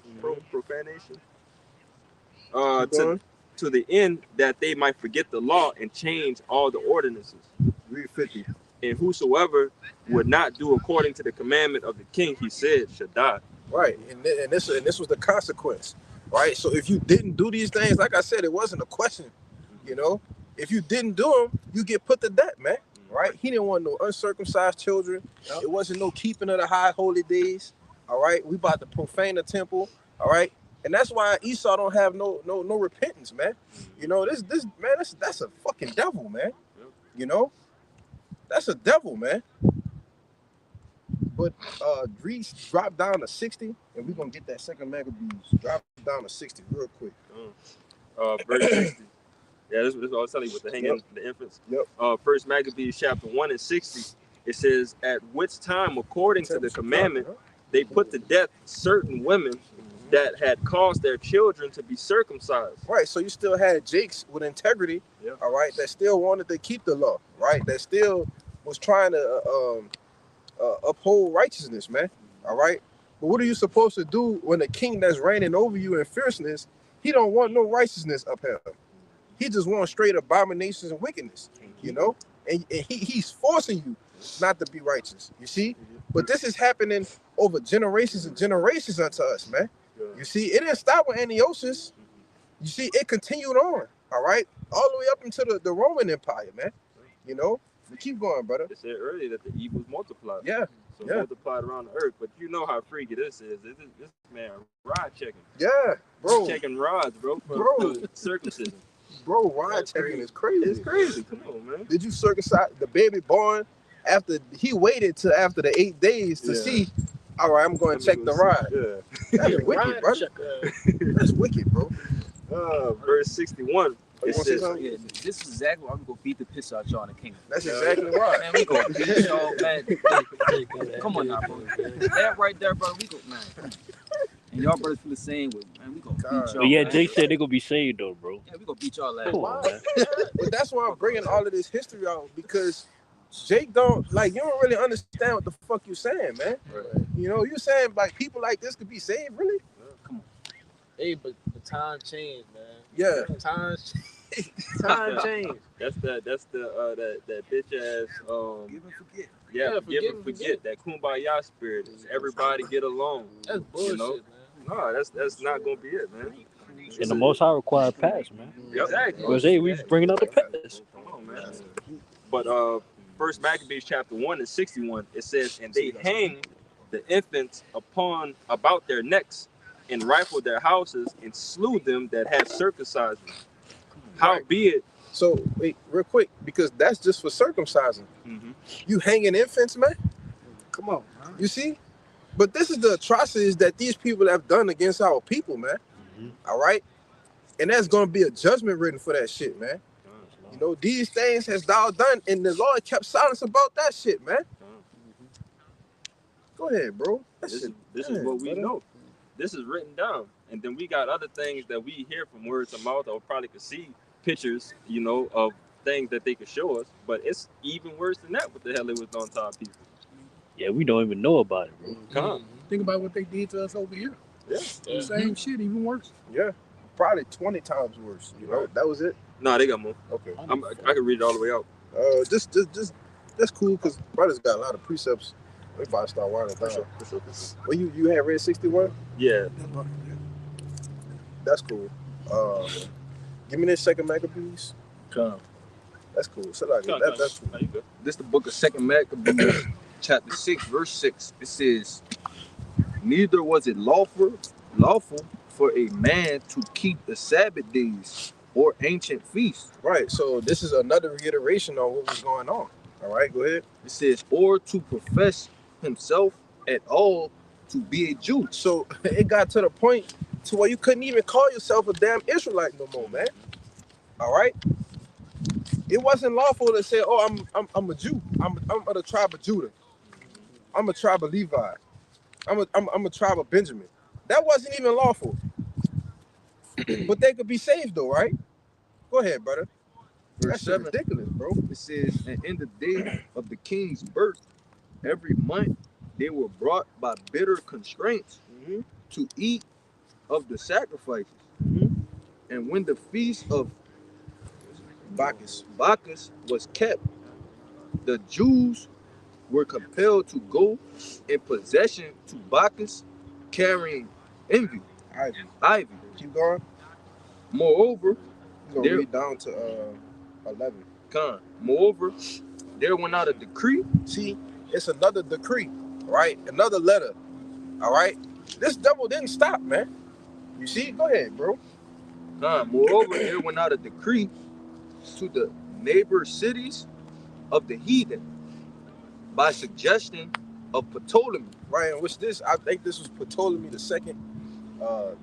to the end that they might forget the law and change all the ordinances. Read 50. And whosoever would not do according to the commandment of the king, he said, should die. Right, and this was the consequence. Right, so if you didn't do these things, like I said, it wasn't a question. You know, if you didn't do them, you get put to death, man. Right, he didn't want no uncircumcised children. It wasn't no keeping of the high holy days. All right, we about to profane the temple. All right, and that's why Esau don't have no repentance, man. You know, this man, that's a fucking devil, man. You know, that's a devil, man. But Reese dropped down to 60, and we're gonna get that second Maccabees. Drop down to 60 real quick. Verse 60. Yeah, this is what I was telling you with the hanging the infants. First Maccabees chapter 1 and 60. It says, at which time, according to the commandment, they put to death certain women that had caused their children to be circumcised. Right, so you still had Jakes with integrity, all right, that still wanted to keep the law, right, that still was trying to uphold righteousness, man, all right? But what are you supposed to do when the king that's reigning over you in fierceness, he don't want no righteousness up here. He just wants straight abominations and wickedness, you know? And he's forcing you not to be righteous, you see? But this is happening over generations and generations unto us, man. You see, it didn't stop with Antiochus. You see, it continued on, all right? All the way up into the Roman Empire, man. You know? We keep going, brother. It said earlier that the evils multiplied. Yeah. So multiplied around the earth. But you know how freaky this is. This man rod checking. Yeah, bro. He's checking rods, bro. For circumcision. Bro, rod checking is crazy. It's crazy. Come on, man. Did you circumcise the baby born after he waited till after the 8 days to see? All right, I'm going to check the rod. That's wicked, bro. That's wicked, bro. Verse 61. It says, this is exactly why we go beat the piss out y'all in the kingdom. That's exactly right. Man, we go beat y'all, man. Come on now, bro. That right there, bro, we go, man. And y'all brothers feel the same way, man. We gonna beat y'all. Yeah, Jake said they gonna be saved though, bro. Yeah, we gonna beat y'all last. But that's why I'm bringing all of this history out, because Jake don't, like, you don't really understand what the fuck you saying, man. Right. You know, you saying like people like this could be saved, really? Come on. Hey, but the time changed, man. Yeah. Time changed. That's the that bitch ass give and forget. Yeah, give and forget. That kumbaya spirit. Everybody get along. That's bullshit, you know? Man. No, that's not gonna be it, man. And the Most High required past, man. Exactly. Because we bringing up the past. Come on, man. But First Maccabees chapter 1 and 61, it says, and they hanged the infants about their necks, and rifled their houses, and slew them that had circumcised them. Howbeit. So wait, real quick, because that's just for circumcising. You hanging infants, man. Come on, man. You see? But this is the atrocities that these people have done against our people, man. All right, and there's gonna be a judgment written for that shit, man. You know, these things has thou done, and the Lord kept silence about that shit, man. Go ahead, bro. This is what we know. This is written down, and then we got other things that we hear from word to mouth, or probably could see pictures, you know, of things that they could show us. But it's even worse than that. What the hell they was doing to our people? Yeah, we don't even know about it, bro. Come. Think about what they did to us over here. Yeah. The same shit, even worse. Yeah, probably 20 times worse. You know, that was it. No, they got more. Okay. I can read it all the way out. Just that's cool because brothers got a lot of precepts. We about to start winding down. For sure. Well, you had read 61? Yeah. That's cool. Give me this second Maccabees. Come. That's cool. So like that's cool. This is the book of 2 Maccabees, chapter 6, verse 6. It says, neither was it lawful for a man to keep the Sabbath days or ancient feasts. Right. So this is another reiteration on what was going on. All right, go ahead. It says, or to profess himself at all to be a Jew. So it got to the point to where you couldn't even call yourself a damn Israelite no more, man. All right. It wasn't lawful to say, "Oh, I'm a Jew. I'm of the tribe of Judah. I'm a tribe of Levi. I'm a tribe of Benjamin." That wasn't even lawful. But they could be saved though, right? Go ahead, brother. Verse That's 7, ridiculous, bro. it says, and in the day of the king's birth, every month they were brought by bitter constraints to eat of the sacrifices. And when the feast of Bacchus was kept, the Jews were compelled to go in possession to Bacchus, carrying ivy. Keep going. Moreover, We're gonna read down to 11. moreover, there went out a decree. See, it's another decree, right? Another letter. All right. This devil didn't stop, man. You see? Go ahead, bro. Moreover, there went out a decree to the neighbor cities of the heathen by suggestion of Ptolemy. Right, and which this, I think this was Ptolemy the second.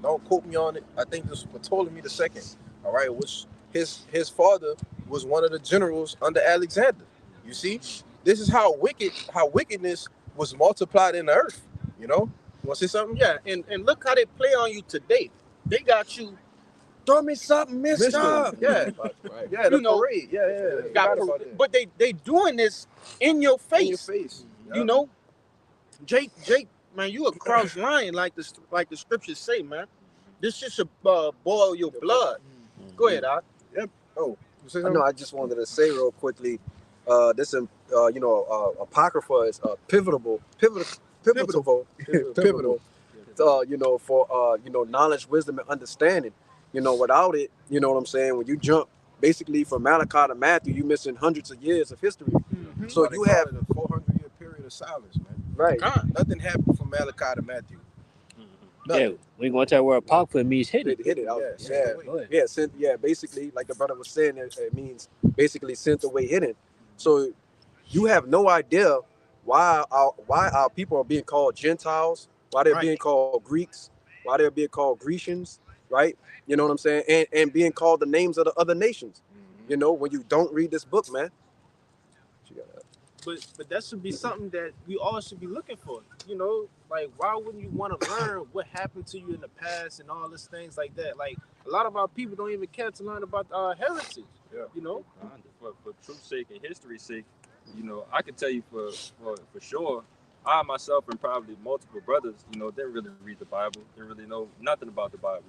Don't quote me on it. I think this was Ptolemy the second. All right, which his father was one of the generals under Alexander. You see, this is how wickedness was multiplied in the earth. You know, you want to say something? Yeah, and look how they play on you today. They got you. Throw me something, mister. Yeah, yeah, the You know, parade. Yeah. Got but they doing this in your face. In your face. Yeah. You know, Jake, man, you a cross lion like the scriptures say, man. This shit should boil your blood. Go ahead, Doc. Yep. Oh, you say No, something? I just wanted to say real quickly, this apocrypha is pivotal, for knowledge, wisdom, and understanding. Without it, you know what I'm saying. When you jump basically from Malachi to Matthew, you missing hundreds of years of history. So you have a 400-year period of silence, man. right. Nothing happened from Malachi to Matthew. Yeah, we ain't gonna tell you where apocrypha means hidden. Hit it out. Yeah. Go ahead. Basically, like the brother was saying, it means basically sent away hidden. So you have no idea why our people are being called Gentiles, why they're being called Greeks, why they're being called Grecians, right? You know what I'm saying? And being called the names of the other nations. When you don't read this book, man. But that should be something that we all should be looking for. Like, why wouldn't you want to learn what happened to you in the past and all these things like that? Like, a lot of our people don't even care to learn about our heritage. Yeah. For truth's sake and history's sake, I can tell you for sure, I myself and probably multiple brothers, didn't really read the Bible, didn't really know nothing about the Bible.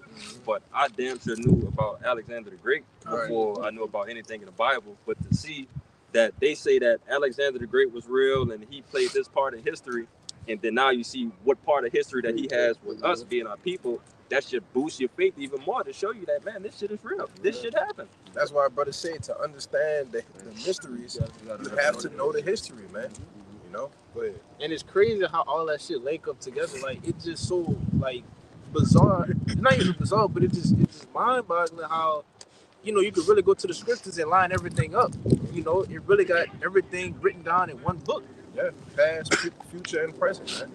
But I damn sure knew about Alexander the Great before I knew about anything in the Bible. But to see that they say that Alexander the Great was real and he played this part in history, and then now you see what part of history that he has with us being our people, that should boost your faith even more to show you that, man, this shit is real. This shit happened. That's why brother said to understand the mysteries, you have to know the history, man. Go ahead. And it's crazy how all that shit link up together. Like, it's just so bizarre. It's not even bizarre, but it's just mind-boggling how you could really go to the scriptures and line everything up. It really got everything written down in one book. Yeah, past, future, and present, man.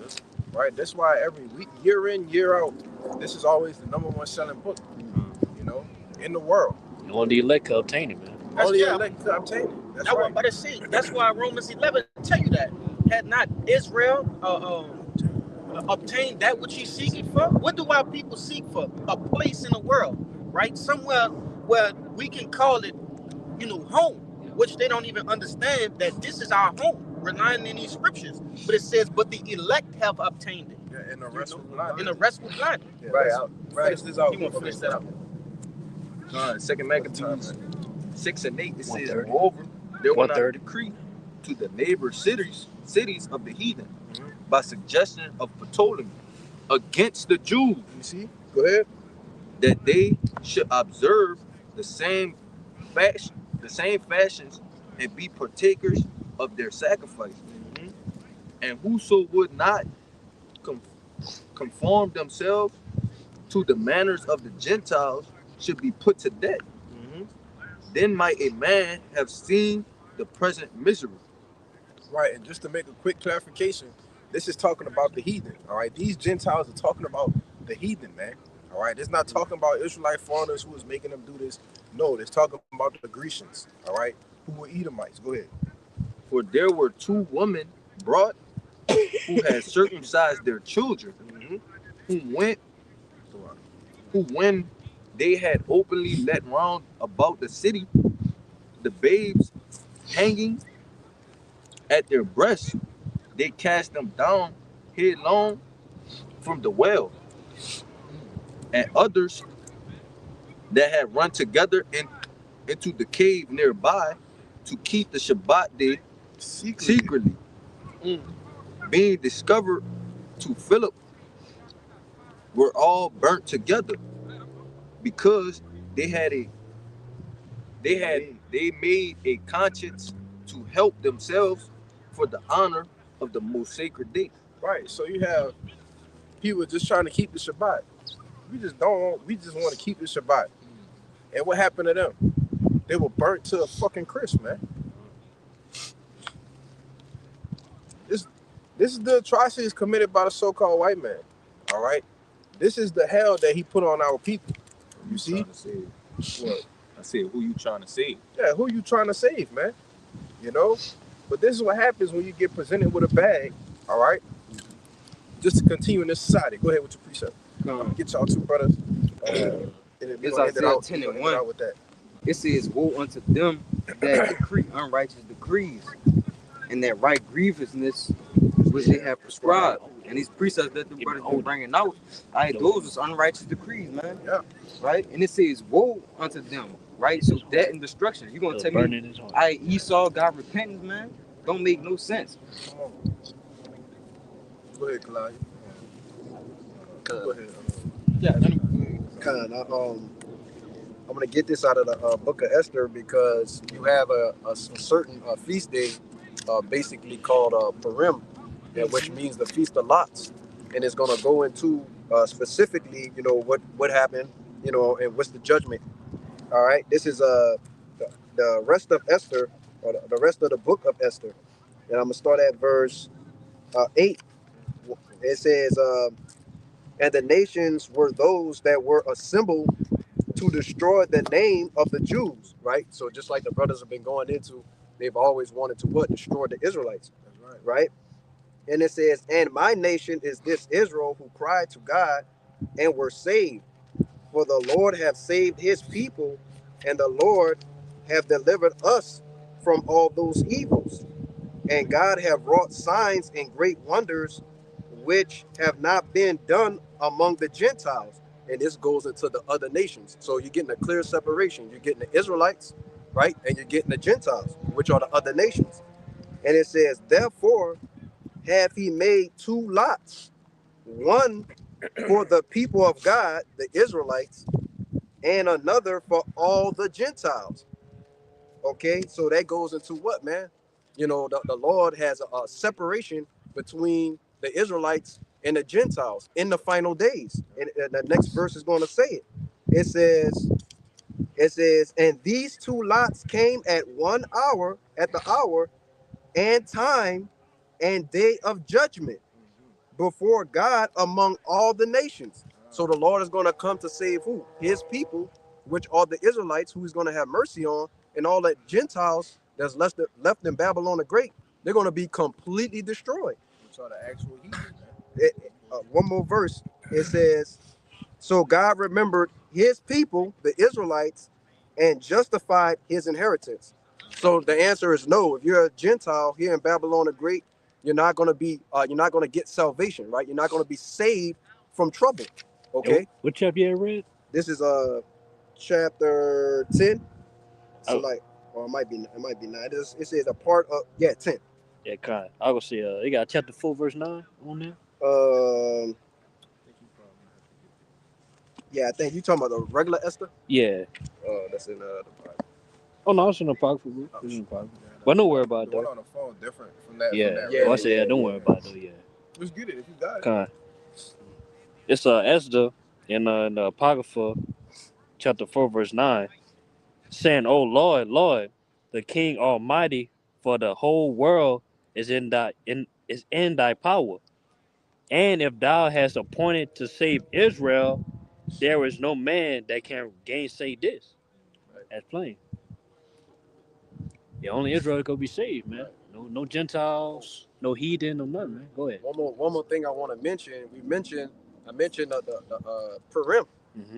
Right. That's why every week, year in, year out, This is always the #1 selling book, you know, in the world. Only the elect can obtain it, man. Only elect to obtain it. That's I was right. about to say, that's why Romans 11 tell you that. Had not Israel obtained that which he's seeking for? What do our people seek for? A place in the world, right? Somewhere where we can call it, you know, home, which they don't even understand that this is our home, relying in these scriptures. But it says, but the elect have obtained it. Yeah, and the rest was blind. And the rest was blind. Yeah, Right, finish this out. You want to finish that out? 2 Maccabees 6 and 8, it says, moreover, there will not a decree to the neighbor cities of the heathen by suggestion of Ptolemy against the Jews. You see? Go ahead. That they should observe the same fashions and be partakers of their sacrifice. And whoso would not conform themselves to the manners of the Gentiles should be put to death. Then might a man have seen the present misery. Right, and just to make a quick clarification, this is talking about the heathen. All right, these Gentiles are talking about the heathen, man. All right, it's not talking about Israelite foreigners who is making them do this. No, it's talking about the Grecians. All right, who were Edomites. Go ahead. For there were 2 women brought who had circumcised their children, who when they had openly let round about the city, the babes hanging at their breasts, they cast them down headlong from the well. And others that had run together into the cave nearby to keep the Shabbat day secretly, being discovered to Philip, were all burnt together, because they made a conscience to help themselves for the honor of the most sacred day. Right. So you have people just trying to keep the Shabbat. We just want to keep the Shabbat. And what happened to them? They were burnt to a fucking crisp, man. This is the atrocities committed by the so-called white man. All right. This is the hell that he put on our people. You see? What? I said, who you trying to save? Yeah, who you trying to save, man? You know? But this is what happens when you get presented with a bag, all right? Just to continue in this society. Go ahead with your precept. Get y'all 2 brothers. It's Isaiah 10 and 1. With that. It says, woe unto them that decree unrighteous decrees, and that right grievousness which they have prescribed. And these precepts that the brothers been bringing out, those is unrighteous decrees, man. Yeah. Right? And it says, woe unto them. Right? So death and destruction. You gonna tell me, Esau got repentance, man? Don't make no sense. Go ahead, Kalai. Go ahead. Yeah. I'm gonna get this out of the book of Esther, because you have a certain feast day, basically called Purim, which means the Feast of Lots, and it's gonna go into specifically, you know, what happened, you know, and what's the judgment. All right, this is the rest of Esther, or the rest of the book of Esther, and I'm gonna start at verse 8. It says, and the nations were those that were assembled to destroy the name of the Jews, right? So just like the brothers have been going into, they've always wanted to what? Destroy the Israelites. That's right? And it says, and my nation is this Israel, who cried to God and were saved. For the Lord hath saved his people, and the Lord hath delivered us from all those evils. And God hath wrought signs and great wonders, which have not been done among the Gentiles. And this goes into the other nations. So you're getting a clear separation. You're getting the Israelites, right? And you're getting the Gentiles, which are the other nations. And it says, therefore hath he made 2 lots, one for the people of God, the Israelites, and another for all the Gentiles. Okay, so that goes into what, man? You know, the Lord has a separation between the Israelites and the Gentiles in the final days. And the next verse is going to say it. It says, and these 2 lots came at 1 hour, at the hour and time and day of judgment before God among all the nations. So the Lord is going to come to save who? His people, which are the Israelites, who he's going to have mercy on, and all that Gentiles that's left in Babylon the Great, they're going to be completely destroyed. Which are the actual heathen, man. One more verse. It says, so God remembered his people, the Israelites, and justified his inheritance. So the answer is no. If you're a Gentile here in Babylon the Great, you're not going to get salvation, right? You're not going to be saved from trouble. Okay. What chapter you read? This is chapter 10. So Oh. or it might be 9. It says a part of 10. Yeah, kind of. I will see. You got chapter 4, verse 9 on there. Yeah, I think you talking about the regular Esther. Yeah. That's in the Bible. Oh no, it's in the apocryphal book. It's in the apocryphal. But don't worry about The one that. on the phone different from that. Yeah. From that Yeah. I said, don't worry about it though. Yeah. Just get it if you got it. Kind. It's Esther in the apocrypha, chapter 4, verse 9, saying, "O Lord, Lord, the King Almighty, for the whole world is in thy power. And if thou hast appointed to save Israel, there is no man that can gainsay this." That's plain. Yeah, only Israel gonna be saved, man. No Gentiles, no heathen, no nothing, man. Go ahead. One more thing I want to mention. I mentioned the Purim,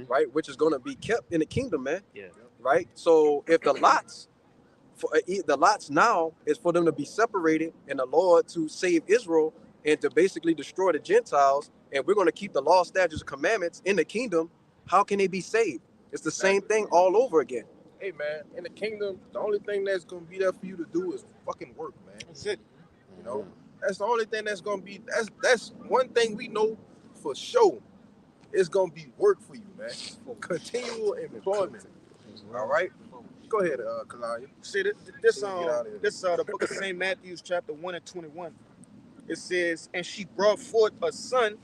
right, which is going to be kept in the kingdom, man. Yeah. Right. So if the lots now is for them to be separated and the Lord to save Israel and to basically destroy the Gentiles, and we're going to keep the law, statutes, and commandments in the kingdom, how can they be saved? It's the same thing all over again. Hey man, in the kingdom, the only thing that's gonna be there for you to do is fucking work, man. That's it. You know, that's the only thing that's gonna be. That's one thing we know for sure. It's gonna be work for you, man. For continual employment. All right. Go ahead, Kalaya. See this the book of St. Matthew, chapter 1 and 21. It says, and she brought forth a son,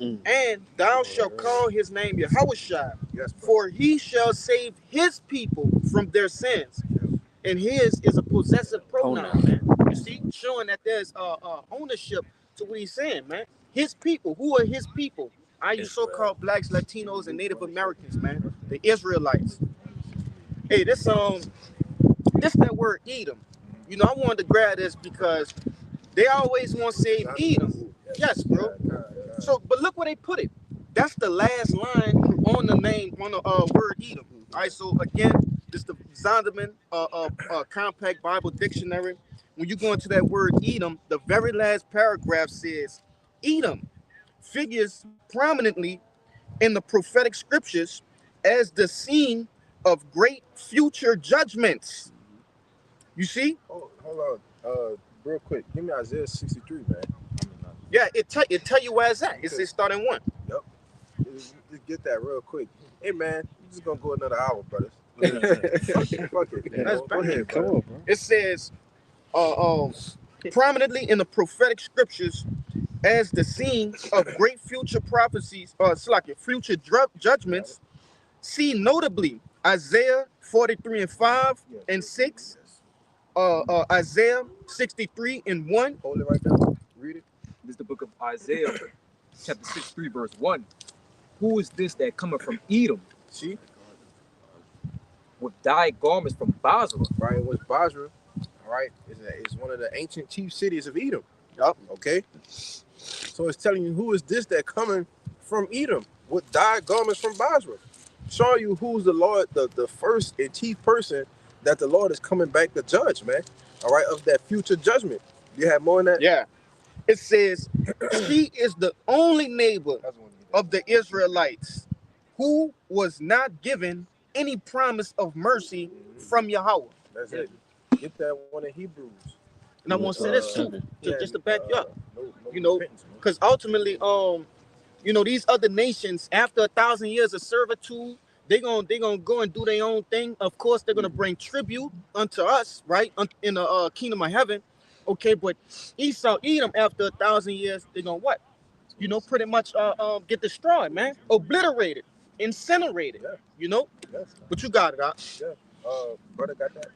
and thou shalt call his name Yahushua, yes, for he shall save his people from their sins. And his is a possessive pronoun, man. You see, showing that there's ownership to what he's saying, man. His people, who are his people? You so-called blacks, Latinos, and Native Americans, man. The Israelites. Hey, this that word Edom. You know, I wanted to grab this because they always want to say Edom. Yes, bro. So, but look where they put it. That's the last line on the name, on the word Edom. All right, so again, this is the Zondervan Compact Bible Dictionary. When you go into that word Edom, the very last paragraph says, Edom figures prominently in the prophetic scriptures as the scene of great future judgments. You see? Hold on, real quick. Give me Isaiah 63, man. Yeah, it tell you where it's at. It's starting 1. Yep. Just get that real quick. Hey man, you just gonna go another hour, brothers. Fuck it. That's Go ahead, Come on, bro. It says, prominently in the prophetic scriptures as the scene of great future prophecies, future judgments. See notably Isaiah 43 and 5 and 6, Isaiah 63 and 1. Hold it right there. Read it. This is the book of Isaiah, chapter 63, verse 1. Who is this that cometh from Edom? See? With dyed garments from Basra. Right, it was Basra. All right. It's one of the ancient chief cities of Edom. Yup. Okay. So it's telling you who is this that coming from Edom with dyed garments from Basra. Showing you who's the Lord, the first and chief person that the Lord is coming back to judge, man. All right, of that future judgment. You have more than that? Yeah. It says, she is the only neighbor of the Israelites who was not given any promise of mercy from Yahweh. That's it. Get that one in Hebrews. And I want to say this too, just to back you up. You know, because ultimately, you know, these other nations, after 1,000 years of servitude, they're gonna go and do their own thing. Of course, they're gonna bring tribute unto us, right, in the kingdom of heaven. Okay, but Esau, Edom, after 1,000 years, they're gonna what? You know, pretty much get destroyed, man, obliterated, incinerated. Yeah. You know, but you got it, huh? Yeah. Brother got that.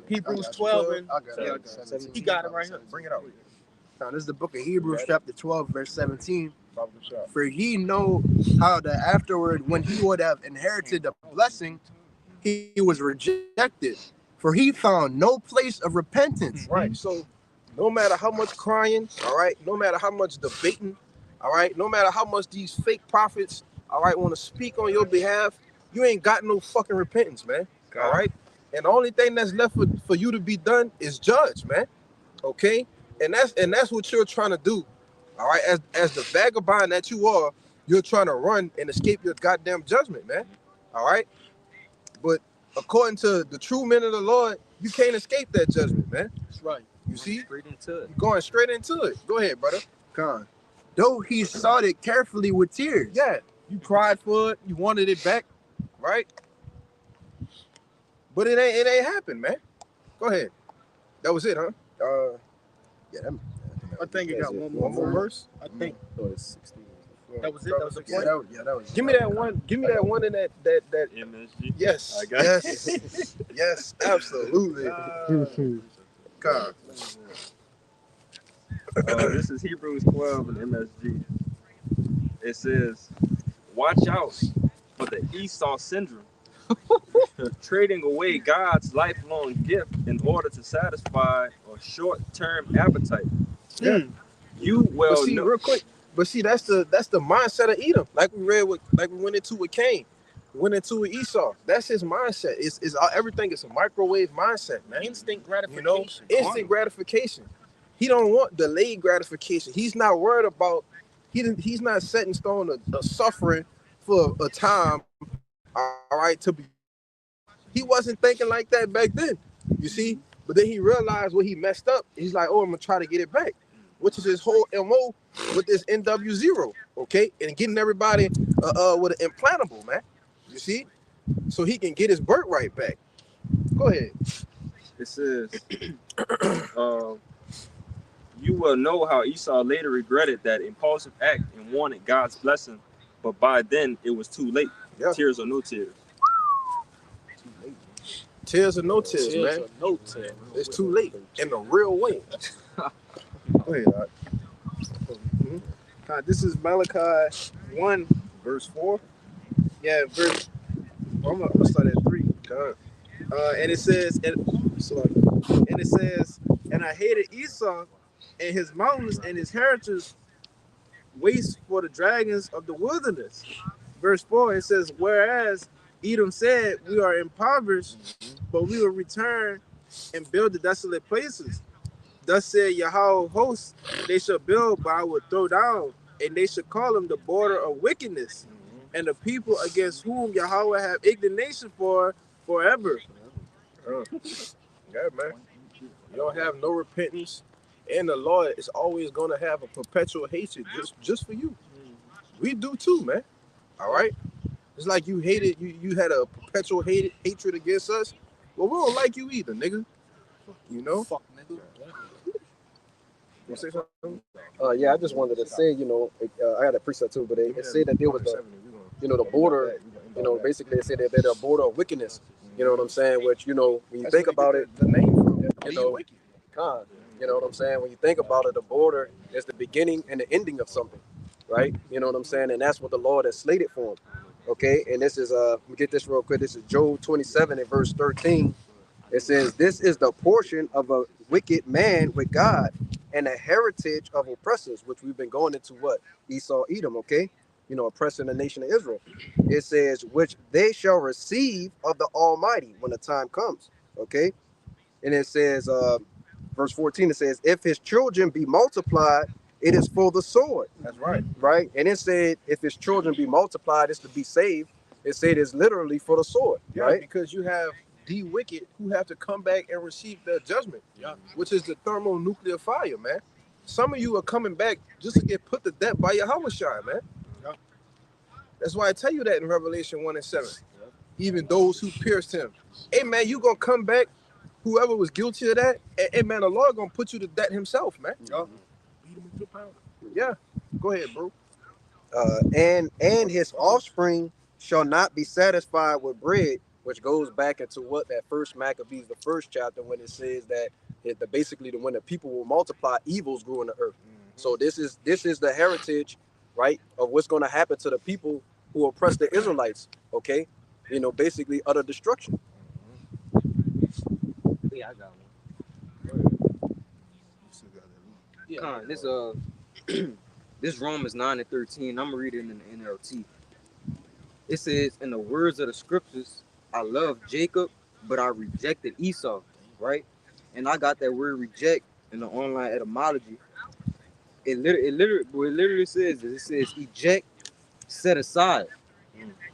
Hebrews 12 and I got it. he got it right here. Bring it out. Now, this is the book of Hebrews, chapter 12, verse 17. Baba Kashab. For ye know how that afterward, when he would have inherited the blessing, he was rejected. For he found no place of repentance. Right. So no matter how much crying, all right, no matter how much debating, all right, no matter how much these fake prophets, all right, want to speak on your behalf, you ain't got no fucking repentance, man. All right. And the only thing that's left for you to be done is judge, man. Okay. And that's what you're trying to do. All right. As the vagabond that you are, you're trying to run and escape your goddamn judgment, man. All right. But according to the true men of the Lord, you can't escape that judgment, man. That's right. You see? Straight into it. You're going straight into it. Go ahead, brother. Con. Though he sought it carefully with tears. Yeah. You cried for it. You wanted it back, right? But it ain't happened, man. Go ahead. That was it, huh? Yeah, I think it got one One more verse. I think Oh, it's 16. that was it. That was the yeah, point. that was. Give me that one. Give me that one in that. MSG. Yes. I got Yes. Yes. Absolutely. God. This is Hebrews 12 in MSG. It says, watch out for the Esau syndrome. Trading away God's lifelong gift in order to satisfy a short-term appetite. Yeah. You well But see, know. real quick. But see, that's the mindset of Edom. Like we went into with Cain, went into with Esau. That's his mindset. It's everything is a microwave mindset, man. Instinct You gratification. know, instant gratification. He don't want delayed gratification. He's not worried about. He's not set in stone a suffering for a time. All right, to be. He wasn't thinking like that back then. You see, but then he realized what he messed up. He's like, oh, I'm gonna try to get it back, which is his whole MO with this NW0. Okay, and getting everybody with an implantable, man. You see, so he can get his birthright back. Go ahead. It says, you will know how Esau later regretted that impulsive act and wanted God's blessing, but by then it was too late. Yeah. Tears or no tears. Tears or no tears, Tears man. or no tears. It's too late in the real way. Go ahead, Art. This is Malachi 1, Verse 4. yeah, verse. I'm gonna start at 3. And it says, and it says, and I hated Esau and his mountains and his heritage waste for the dragons of the wilderness. Verse 4, it says, whereas Edom said, we are impoverished, but we will return and build the desolate places. Thus said Yahweh hosts, they shall build, but I will throw down, and they shall call them the border of wickedness, and the people against whom Yahweh have indignation for forever. Yeah, man. You don't have no repentance, and the Lord is always gonna have a perpetual hatred just for you. We do too, man. All right. It's like you hated you had a perpetual hatred against us. Well, we don't like you either, nigga. You know. Fuck, nigga. You say something? Yeah, I just wanted to say, you know, I had a precept too, but it said that there was the, you know, the border, you know, basically it said that they're a border of wickedness. You know what I'm saying? Which, you know, when you think about it, the name from you know, God, you know what I'm saying? When you think about it, the border is the beginning and the ending of something, right? You know what I'm saying? And that's what the Lord has slated for him. Okay, and this is let me get this real quick. This is Job 27 and verse 13. It says, "This is the portion of a wicked man with God, and a heritage of oppressors," which we've been going into what Esau, Edom. Okay, you know, oppressing the nation of Israel. It says, "Which they shall receive of the Almighty when the time comes." Okay, and it says, verse 14. It says, "If his children be multiplied, it is for the sword." That's right. Right? And it said, if his children be multiplied, it's to be saved. It said it's literally for the sword, Yeah, right? because you have the wicked who have to come back and receive their judgment, which is the thermonuclear fire, man. Some of you are coming back just to get put to death by Yahweh Shai, man. That's why I tell you that in Revelation 1 and 7. Even those who pierced him. Hey, man, you going to come back, whoever was guilty of that, and hey, man, the Lord going to put you to death himself, man. Yeah. Go ahead, bro. And his offspring shall not be satisfied with bread, which goes back into what that first Maccabees, the first chapter, when it says that basically when the people will multiply, evils grew in the earth. So this is the heritage, right, of what's going to happen to the people who oppress the Israelites. Okay, basically utter destruction. Yeah, I got one. Yeah. Con, this this Romans 9:13. I'm gonna read it in the NLT. It says, "In the words of the scriptures, I love Jacob, but I rejected Esau." Right, and I got that word "reject" in the online etymology. It literally says this. It says eject, set aside,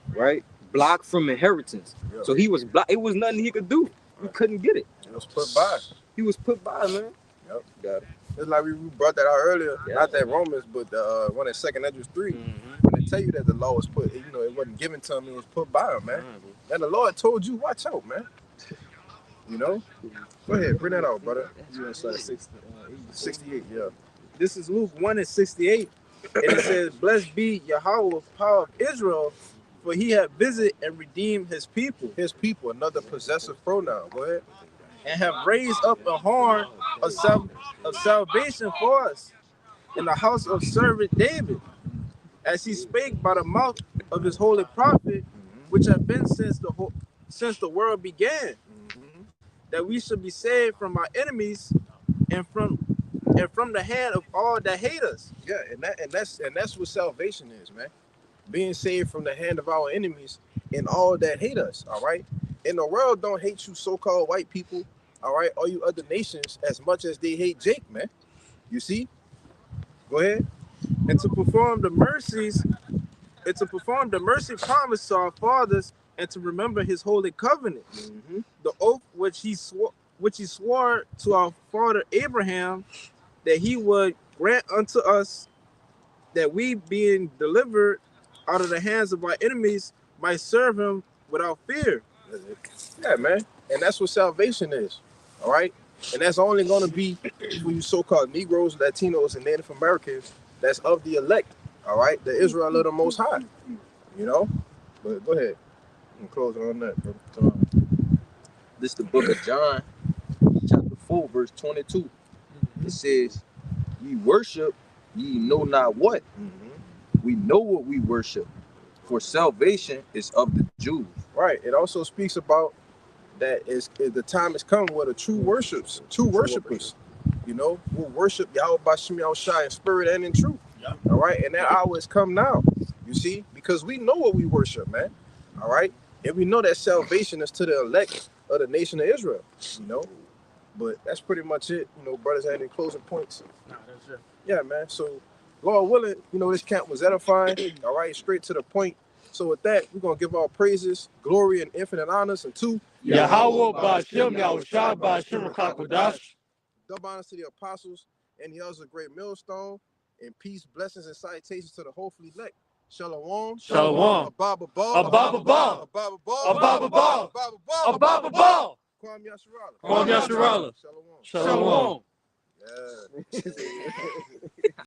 right, block from inheritance. Yeah. So he was blocked. It was nothing he could do. He couldn't get it. It was put by. He was put by, man. Yep. Got it. It's like we brought that out earlier. Yeah. Not that Romans, but one in 2 Ezra 3. Mm-hmm. When they tell you that the law was put, it wasn't given to him, it was put by him, man. And the Lord told you, watch out, man. Go ahead, bring that out, brother. You want to start 68, yeah. This is Luke 1:68. And it says, "Blessed be Yahweh, power of Israel, for he hath visited and redeemed his people, His people, another possessive pronoun. Go ahead. and have raised up a horn of salvation for us in the house of servant David, as he spake by the mouth of his holy prophet, which have been since the world began, that we should be saved from our enemies and from the hand of all that hate us." Yeah, and that's what salvation is, man. Being saved from the hand of our enemies and all that hate us, all right? And the world don't hate you so-called white people, all right, or you other nations as much as they hate Jake, man. You see? Go ahead. And to perform the mercy promised to our fathers, and to remember his holy covenant, the oath which he swore to our father Abraham, that he would grant unto us, that we, being delivered out of the hands of our enemies, might serve him without fear. Yeah, man. And that's what salvation is, all right? And that's only going to be for you so-called Negroes, Latinos, and Native Americans that's of the elect, all right? The Israel of the Most High, But go ahead. I'm closing on that, bro. This is the book of John, chapter 4, verse 22. It says, "Ye worship, ye know not what. We know what we worship, for salvation is of the Jews." Right. It also speaks about that the time has come where the true worshipers, who worship Yahweh Bashim Yahushai in spirit and in truth. Yeah. All right. And that hour has come now, you see, because we know what we worship, man. All right. And we know that salvation is to the elect of the nation of Israel, But that's pretty much it. Brothers had any closing points? No, that's it. Yeah, man. So, Lord willing, this camp was edifying. All right, straight to the point. So with that, we're going to give our praises, glory, and infinite honors unto Yahweh Ba'Shem Yahushua Ba'Shem Kakodash. double honors to the apostles and the others of great millstone, and peace, blessings, and salutations to the hopefully elect. Shalom. Shalom. Ababa Ababa Ba. Ababa Ababa Ba. Ababa Ba. Kwam Yasharala. Kwam Yasharala. Shalom. Shalom. Yeah.